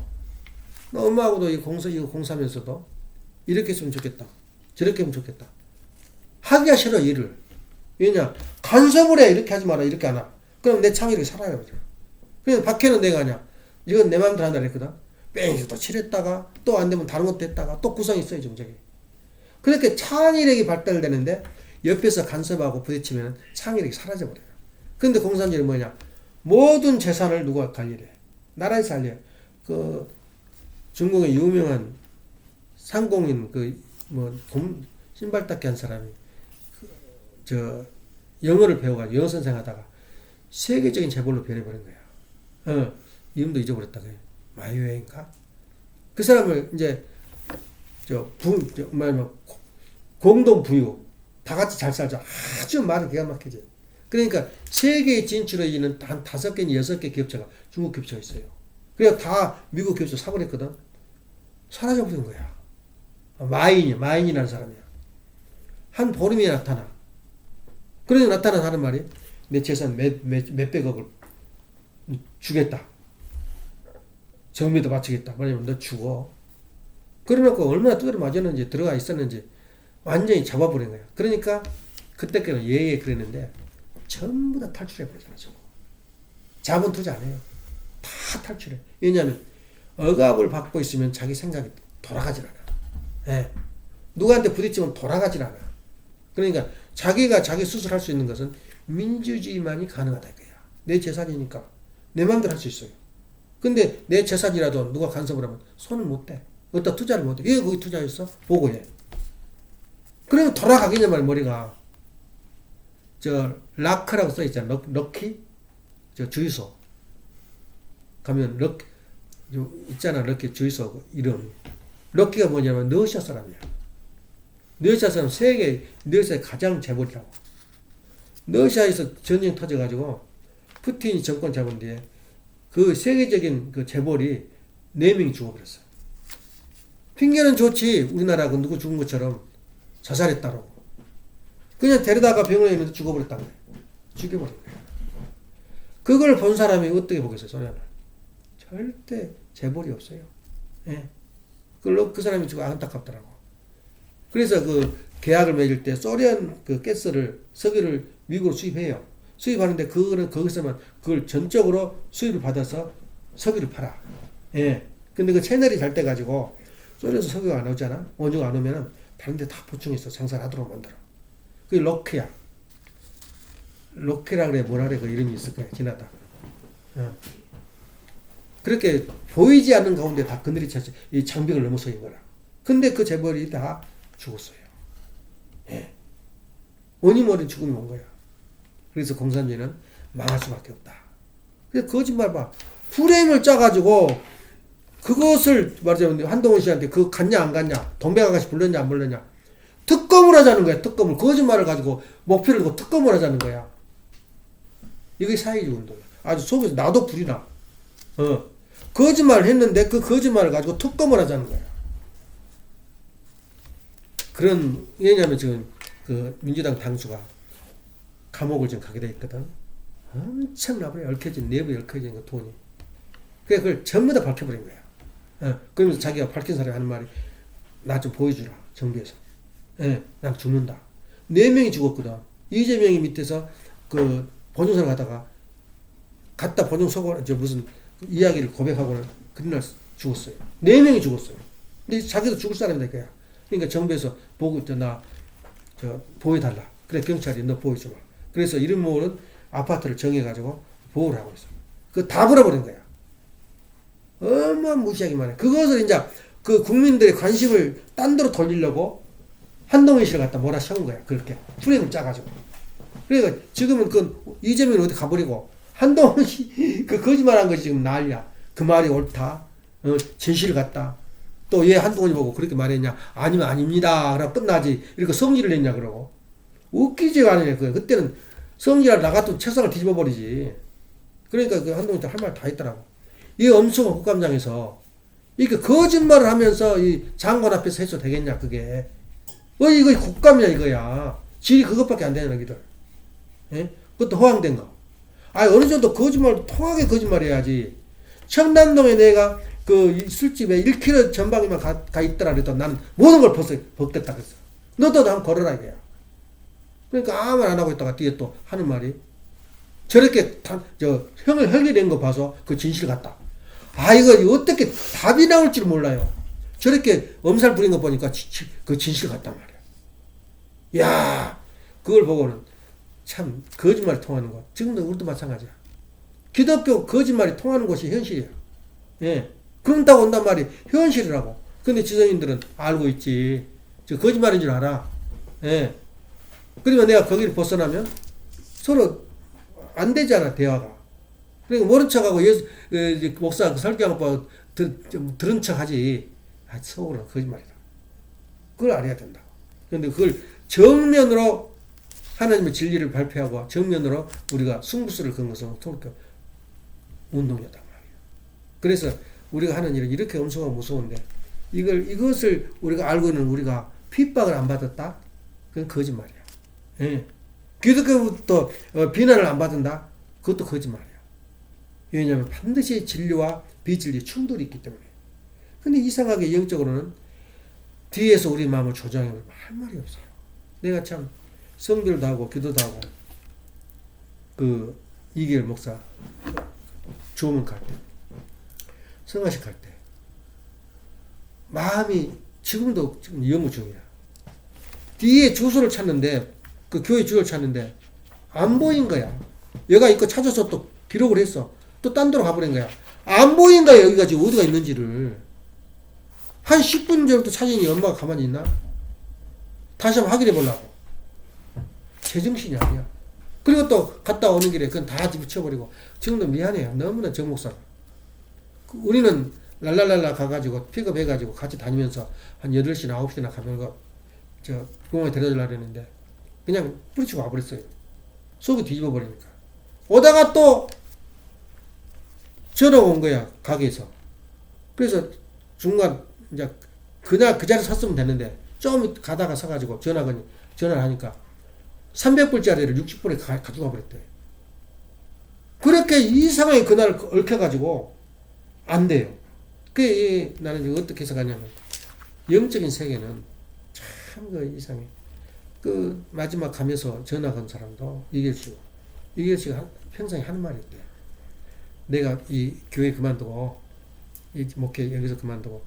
엄마하고도 이거 공사하면서도 이렇게 했으면 좋겠다, 저렇게 하면 좋겠다. 하기가 싫어 일을. 왜냐? 간섭을 해. 이렇게 하지 마라, 이렇게 안 하. 그럼 내 창의력이 살아요. 그래서 박해는 내가 하냐? 이건 내 마음대로 한다 그랬거든. 뺑 또 칠했다가 또 안 되면 다른 것도 했다가 또 구성이 있어요 정적이. 그렇게 창의력이 발달되는데 옆에서 간섭하고 부딪히면 창의력이 사라져버려요. 그런데 공산주의는 뭐냐? 모든 재산을 누가 관리해? 나라에서 관리해. 그 중국의 유명한 상공인 신발 닦기 한 사람이 영어를 배워가지고 영어 선생하다가 세계적인 재벌로 변해버린 거야. 이름도 잊어버렸다 그래. 마이웨이인가? 그 사람을 이제 공동 부유, 다 같이 잘 살자. 아주 말이 기가 막히지. 그러니까 세계에 진출해 있는 한 5개, 6개 기업체가 중국 기업체가 있어요. 그래서 다 미국 기업체 사버렸거든. 사라져버린 거야. 마인이라는 사람이야. 한 보름이 나타나. 그러니 나타나서 하는 말이, 내 재산 몇백억을 주겠다. 정비도 바치겠다. 뭐냐면 너 죽어. 그래놓고 얼마나 두드려 맞았는지, 들어가 있었는지 완전히 잡아버린 거야. 그러니까 그때까지는 예예 그랬는데 전부 다 탈출해버리잖아. 자본 투자 안 해요. 다 탈출해. 왜냐하면 억압을 받고 있으면 자기 생각이 돌아가질 않아. 예. 누구한테 부딪히면 돌아가질 않아. 그러니까 자기가 자기 스스로 할 수 있는 것은 민주주의만이 가능하다 이거야. 내 재산이니까 내 마음대로 할 수 있어요. 근데 내 재산이라도 누가 간섭을 하면 손을 못 대. 어디다 투자를 못 해. 왜 거기 투자했어? 보고해. 그러면 돌아가겠냐 말 머리가. 락크라고 써있잖아. 럭키? 주유소. 가면 있잖아. 럭키 주유소 이름. 럭키가 뭐냐면 러시아 사람이야. 러시아 사람 러시아의 가장 재벌이라고. 러시아에서 전쟁 터져가지고 푸틴이 정권 잡은 뒤에 그 세계적인 그 재벌이 4명이 죽어버렸어. 핑계는 좋지. 우리나라 그 누구 죽은 것처럼 자살했다고. 그냥 데려다가 병원에 있는데 죽어버렸다는 거예요. 죽여버린 거예요. 그걸 본 사람이 어떻게 보겠어요, 소련을? 절대 재벌이 없어요. 예. 그 사람이 지금 안타깝더라고. 그래서 그 계약을 맺을 때 소련 그 석유를 미국으로 수입해요. 수입하는데 거기서만 그걸 전적으로 수입을 받아서 석유를 팔아. 예. 근데 그 채널이 잘 돼가지고 소련에서 석유가 안 오잖아. 원유가 안 오면은 다른 데 다 보충해서 생산을 하도록 만들어. 그게 로케야. 로케라 그래, 뭐라 그래, 그 이름이 있을 거야. 지나다. 그렇게 보이지 않는 가운데 다 그늘이 쳤지. 이 장벽을 넘어서인 거라. 근데 그 재벌이 다 죽었어요. 예. 원인 모르는 죽음이 온 거야. 그래서 공산주의는 망할 수밖에 없다. 그래서 거짓말 봐. 프레임을 짜가지고 그것을 말하자면 한동훈 씨한테 그거 갔냐 안 갔냐, 동백아가씨 불렀냐 안 불렀냐, 특검을 하자는 거야. 특검을. 거짓말을 가지고 목표를 두고 특검을 하자는 거야. 이게 사회주의 운동이야. 아주 속에서 나도 불이 나. 거짓말을 했는데 그 거짓말을 가지고 특검을 하자는 거야. 왜냐면 지금 그 민주당 당수가 감옥을 지금 가게 돼 있거든. 엄청나게 내부에 얽혀진 그 돈이. 그걸 전부 다 밝혀버린 거야. 그러면서 자기가 밝힌 사람이 하는 말이, 나 좀 보여주라, 정부에서. 난 죽는다. 4명이 죽었거든. 이재명이 밑에서 그 본영사를 갔다 본영 속어 무슨 이야기를 고백하고는 그날 죽었어요. 4명이 죽었어요. 근데 자기도 죽을 사람이다 이거야. 그러니까 정부에서 보고 보호해달라. 그래 경찰이 너 보호해줘봐. 그래서 이름 모으는 아파트를 정해가지고 보호를 하고 있어. 그거 다 불어버린 거야. 얼마나 무시하기만 해. 그것을 이제 그 국민들의 관심을 딴 데로 돌리려고 한동훈 씨를 갖다 몰아세운 거야. 그렇게 프레임을 짜가지고. 그러니까 지금은 그 이재명이 어디 가버리고 한동훈 씨 그 거짓말한 것이 지금 난리야. 그 말이 옳다. 진실을 갖다. 또 얘 한동훈이 보고 그렇게 말했냐? 아니면 아닙니다. 그럼 끝나지. 이렇게 성질을 냈냐 그러고. 웃기지가 않으냐 그거야. 그때는 성질을 나갔던 책상을 뒤집어 버리지. 그러니까 그 한동훈이 할 말 다 했더라고. 이 엄청한 국감장에서 이렇게 거짓말을 하면서 이 장관 앞에서 해도 되겠냐 그게. 이거 국감이야 이거야. 질이 그것밖에 안 되는 애기들. 예? 그것도 허황된 거. 어느 정도 거짓말 통하게 거짓말해야지. 청담동에 내가 그 술집에 1km 전방에만 가 있더라 그래도 나는 모든 걸 벗겠다 그랬어. 너도 한번 걸어라 이거야. 그러니까 아무 말 안 하고 있다가 뒤에 또 하는 말이 저렇게 형을 혈기낸 거 봐서 그 진실 같다. 이거 어떻게 답이 나올 줄 몰라요. 저렇게 엄살 부린 거 보니까 그 진실 같단 말이야. 야, 그걸 보고는 참 거짓말이 통하는 거. 지금도 우리도 마찬가지야. 기독교 거짓말이 통하는 것이 현실이야. 예. 그런다고 온단 말이 현실이라고. 근데 지성인들은 알고 있지. 저 거짓말인 줄 알아. 예. 그러면 내가 거기를 벗어나면 서로 안 되잖아, 대화가. 그러니까 모른 척하고 목사 설교한 거 들은 척 하지. 속으로는 거짓말이다. 그걸 알아야 된다. 그런데 그걸 정면으로 하나님의 진리를 발표하고 정면으로 우리가 승부수를 건 것은 토르교 운동이었단 말이에요. 그래서 우리가 하는 일은 이렇게 엄청나고 무서운데 이것을 우리가 알고 있는 우리가 핍박을 안 받았다? 그건 거짓말이야. 예. 기독교부터 비난을 안 받는다? 그것도 거짓말이야. 왜냐하면 반드시 진리와 비진리 충돌이 있기 때문에. 근데 이상하게 영적으로는 뒤에서 우리 마음을 조정하면 할 말이 없어요. 내가 참 성별도 하고 기도도 하고 그 이계열 목사 조문 갈 때 성화식 갈 때 마음이 지금도 지금 연구 중이야. 뒤에 주소를 찾는데 그 교회 주소를 찾는데 안 보인 거야. 얘가 이거 찾아서 또 기록을 했어. 또 딴 데로 가버린 거야. 안 보인 거야. 여기가 지금 어디가 있는지를. 한 10분 정도 찾으니 엄마가 가만히 있나? 다시 한번 확인해 보려고. 제정신이 아니야. 그리고 또 갔다 오는 길에 그건 다 집어버리고 지금도 미안해요. 너무나 정 목사가. 우리는 랄랄랄라 가가지고 픽업해가지고 같이 다니면서 한 8시나 9시나 가면 공항에 데려주려고 했는데 그냥 뿌리치고 와버렸어요. 속이 뒤집어 버리니까. 오다가 또 전화 온 거야, 가게에서. 그래서 중간 이제 그날 그 자리에 섰으면 됐는데 좀 가다가 서가지고 전화를 하니까 300불짜리를 60불에 가져가 버렸대. 그렇게 이상하게 그날 얽혀가지고 안 돼요. 나는 이제 어떻게 해석하냐면 영적인 세계는 참 이상해. 그 마지막 가면서 전화 건 사람도 이계일 씨가 평생 하는 말이 있대. 내가 이 교회 그만두고 이 목회 여기서 그만두고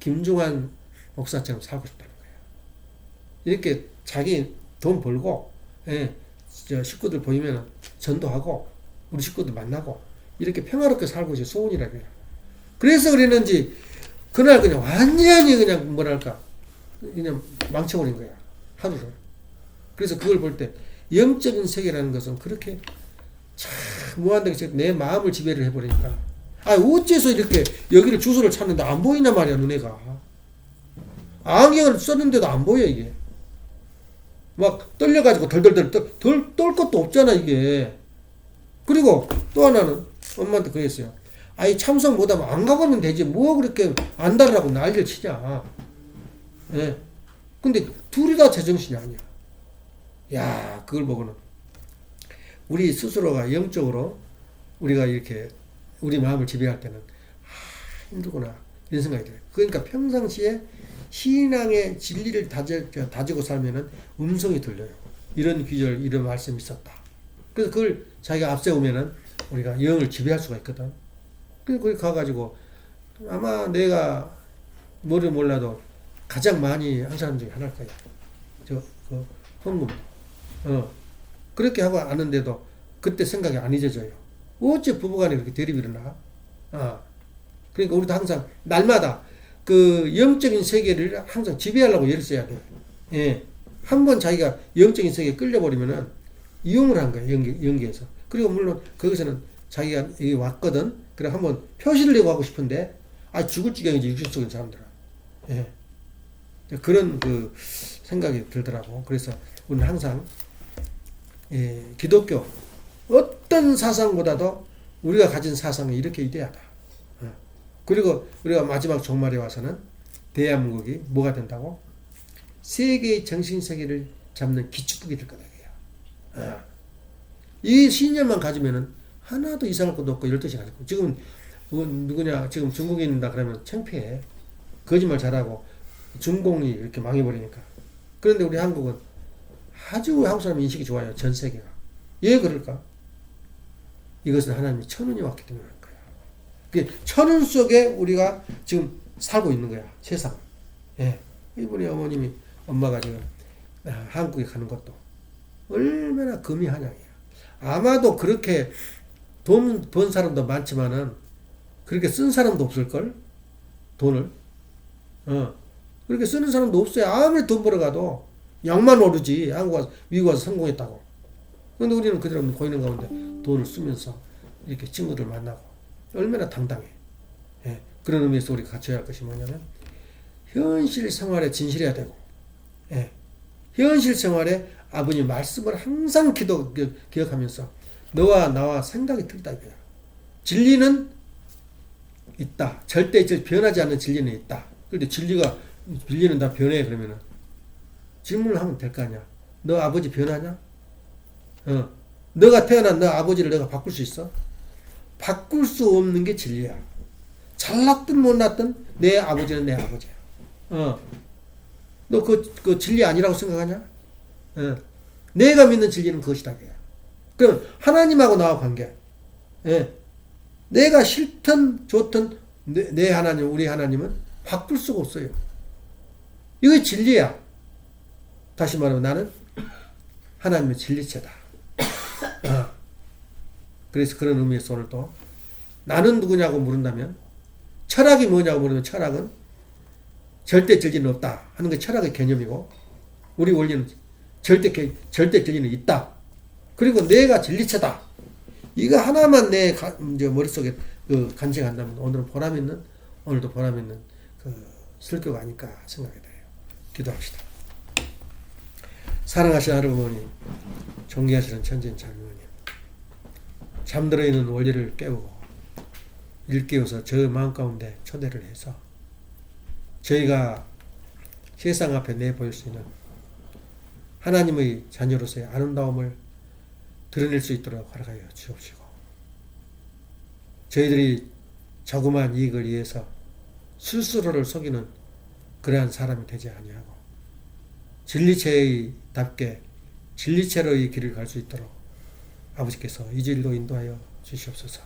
김중환 목사처럼 살고 싶다는 거야. 이렇게 자기 돈 벌고 식구들 보이면 전도하고 우리 식구들 만나고 이렇게 평화롭게 살고 있어 소원이라고 해요. 그래서 그랬는지 그날 그냥 완전히 그냥 뭐랄까 그냥 망쳐버린 거야. 하루를. 그래서 그걸 볼 때 영적인 세계라는 것은 그렇게 참 무한하게 내 마음을 지배를 해버리니까 어째서 이렇게 여기를 주소를 찾는데 안 보이나 말이야 눈에가. 안경을 썼는데도 안 보여 이게. 막 떨려가지고 덜덜덜 떨 것도 없잖아 이게. 그리고 또 하나는 엄마한테 그랬어요. 참석 못하면 안 가보면 되지 뭐 그렇게 안달라고 난리를 치냐. 예. 근데 둘이 다 제정신이 아니야. 야, 그걸 보고는 우리 스스로가 영적으로 우리가 이렇게 우리 마음을 지배할 때는 힘들구나 이런 생각이 들어요. 그러니까 평상시에 신앙의 진리를 다지고 살면은 음성이 들려요. 이런 귀절, 이런 말씀이 있었다. 그래서 그걸 자기가 앞세우면은 우리가 영을 지배할 수가 있거든. 그래서 거기 가가지고 아마 내가 뭐를 몰라도 가장 많이 한 사람 중에 하나일 거야. 그 헌금. 그렇게 하고 아는데도 그때 생각이 안 잊어져요. 어째 부부간에 그렇게 대립이 일어나? 그러니까 우리도 항상 날마다 그 영적인 세계를 항상 지배하려고 애를 써야 돼. 예. 한번 자기가 영적인 세계에 끌려버리면은 이용을 한 거야, 연기에서. 그리고 물론 거기서는 자기가 여기 왔거든. 그래 한번 표시를 내고 하고 싶은데, 죽을 지경이지, 육신 속인 사람들은. 예. 그런 그 생각이 들더라고. 그래서 우리는 항상, 기독교, 어떤 사상보다도 우리가 가진 사상은 이렇게 위대하다. 그리고 우리가 마지막 종말에 와서는 대한민국이 뭐가 된다고? 세계의 정신세계를 잡는 기축국이 될 거다. 이 신념만 가지면은 하나도 이상할 것도 없고 12시간 있고. 지금 누구냐 지금 중국인이다 그러면 창피해. 거짓말 잘하고 중공이 이렇게 망해버리니까. 그런데 우리 한국은 아주 한국 사람 인식이 좋아요. 전 세계가. 왜 그럴까? 이것은 하나님이 천운이 왔기 때문에 그런 거야. 천운 속에 우리가 지금 살고 있는 거야. 세상. 예. 이분이 어머님이 엄마가 지금 한국에 가는 것도 얼마나 금이 한양이야. 아마도 그렇게 돈 번 사람도 많지만은 그렇게 쓴 사람도 없을걸? 돈을. 그렇게 쓰는 사람도 없어요. 아무리 돈 벌어가도 양만 오르지. 한국 와서, 미국 와서 성공했다고. 근데 우리는 그대로 보이는 가운데 돈을 쓰면서 이렇게 친구들 만나고 얼마나 당당해. 예. 그런 의미에서 우리가 갖춰야 할 것이 뭐냐면 현실 생활에 진실해야 되고, 예. 현실 생활에 아버님 말씀을 항상 기억하면서 너와 나와 생각이 틀리다 이거야. 진리는 있다. 절대 변하지 않는 진리는 있다. 그런데 진리는 다 변해 그러면은 질문을 하면 될 거 아니야. 너 아버지 변하냐? 너가 태어난 너 아버지를 내가 바꿀 수 있어? 바꿀 수 없는 게 진리야. 잘났든 못났든 내 아버지는 내 아버지야. 너 그 진리 아니라고 생각하냐? 내가 믿는 진리는 그것이다. 그럼 하나님하고 나와 관계. 내가 싫든 좋든 내 하나님, 우리 하나님은 바꿀 수가 없어요. 이게 진리야. 다시 말하면 나는 하나님의 진리체다. 그래서 그런 의미에서 오늘 또 나는 누구냐고 물은다면 철학이 뭐냐고 물으면 철학은 절대 진리는 없다 하는 게 철학의 개념이고 우리 원리는 절대 진리는 있다. 그리고 내가 진리체다. 이거 하나만 내 머릿속에 간직한다면 오늘도 보람 있는 그 설교가 아닐까 생각이 돼요. 기도합시다. 사랑하시는 하나님, 존귀하시는 천지인 장로님, 잠들어 있는 원리를 깨우고 일깨워서 저 마음 가운데 초대를 해서 저희가 세상 앞에 내보일 수 있는 하나님의 자녀로서의 아름다움을 드러낼 수 있도록 허락하여 주옵시고 저희들이 자그마한 이익을 위해서 스스로를 속이는 그러한 사람이 되지 아니하고 진리체의답게 진리체로의 길을 갈 수 있도록 아버지께서 이 길로 인도하여 주시옵소서.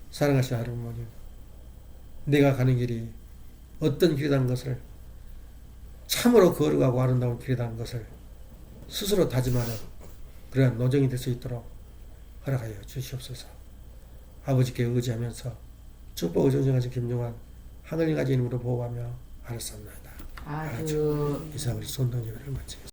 사랑하시는 하나님, 내가 가는 길이 어떤 길이라는 것을 참으로 거룩하고 아름다운 길이라는 것을 스스로 다짐하는 그러한 노정이 될 수 있도록 허락하여 주시옵소서. 아버지께 의지하면서 축복을 전쟁하신 김용환 하늘님 가진 이름으로 보호하며 알았습니다. 아주 이상 우리 손동님을 마치겠습니다.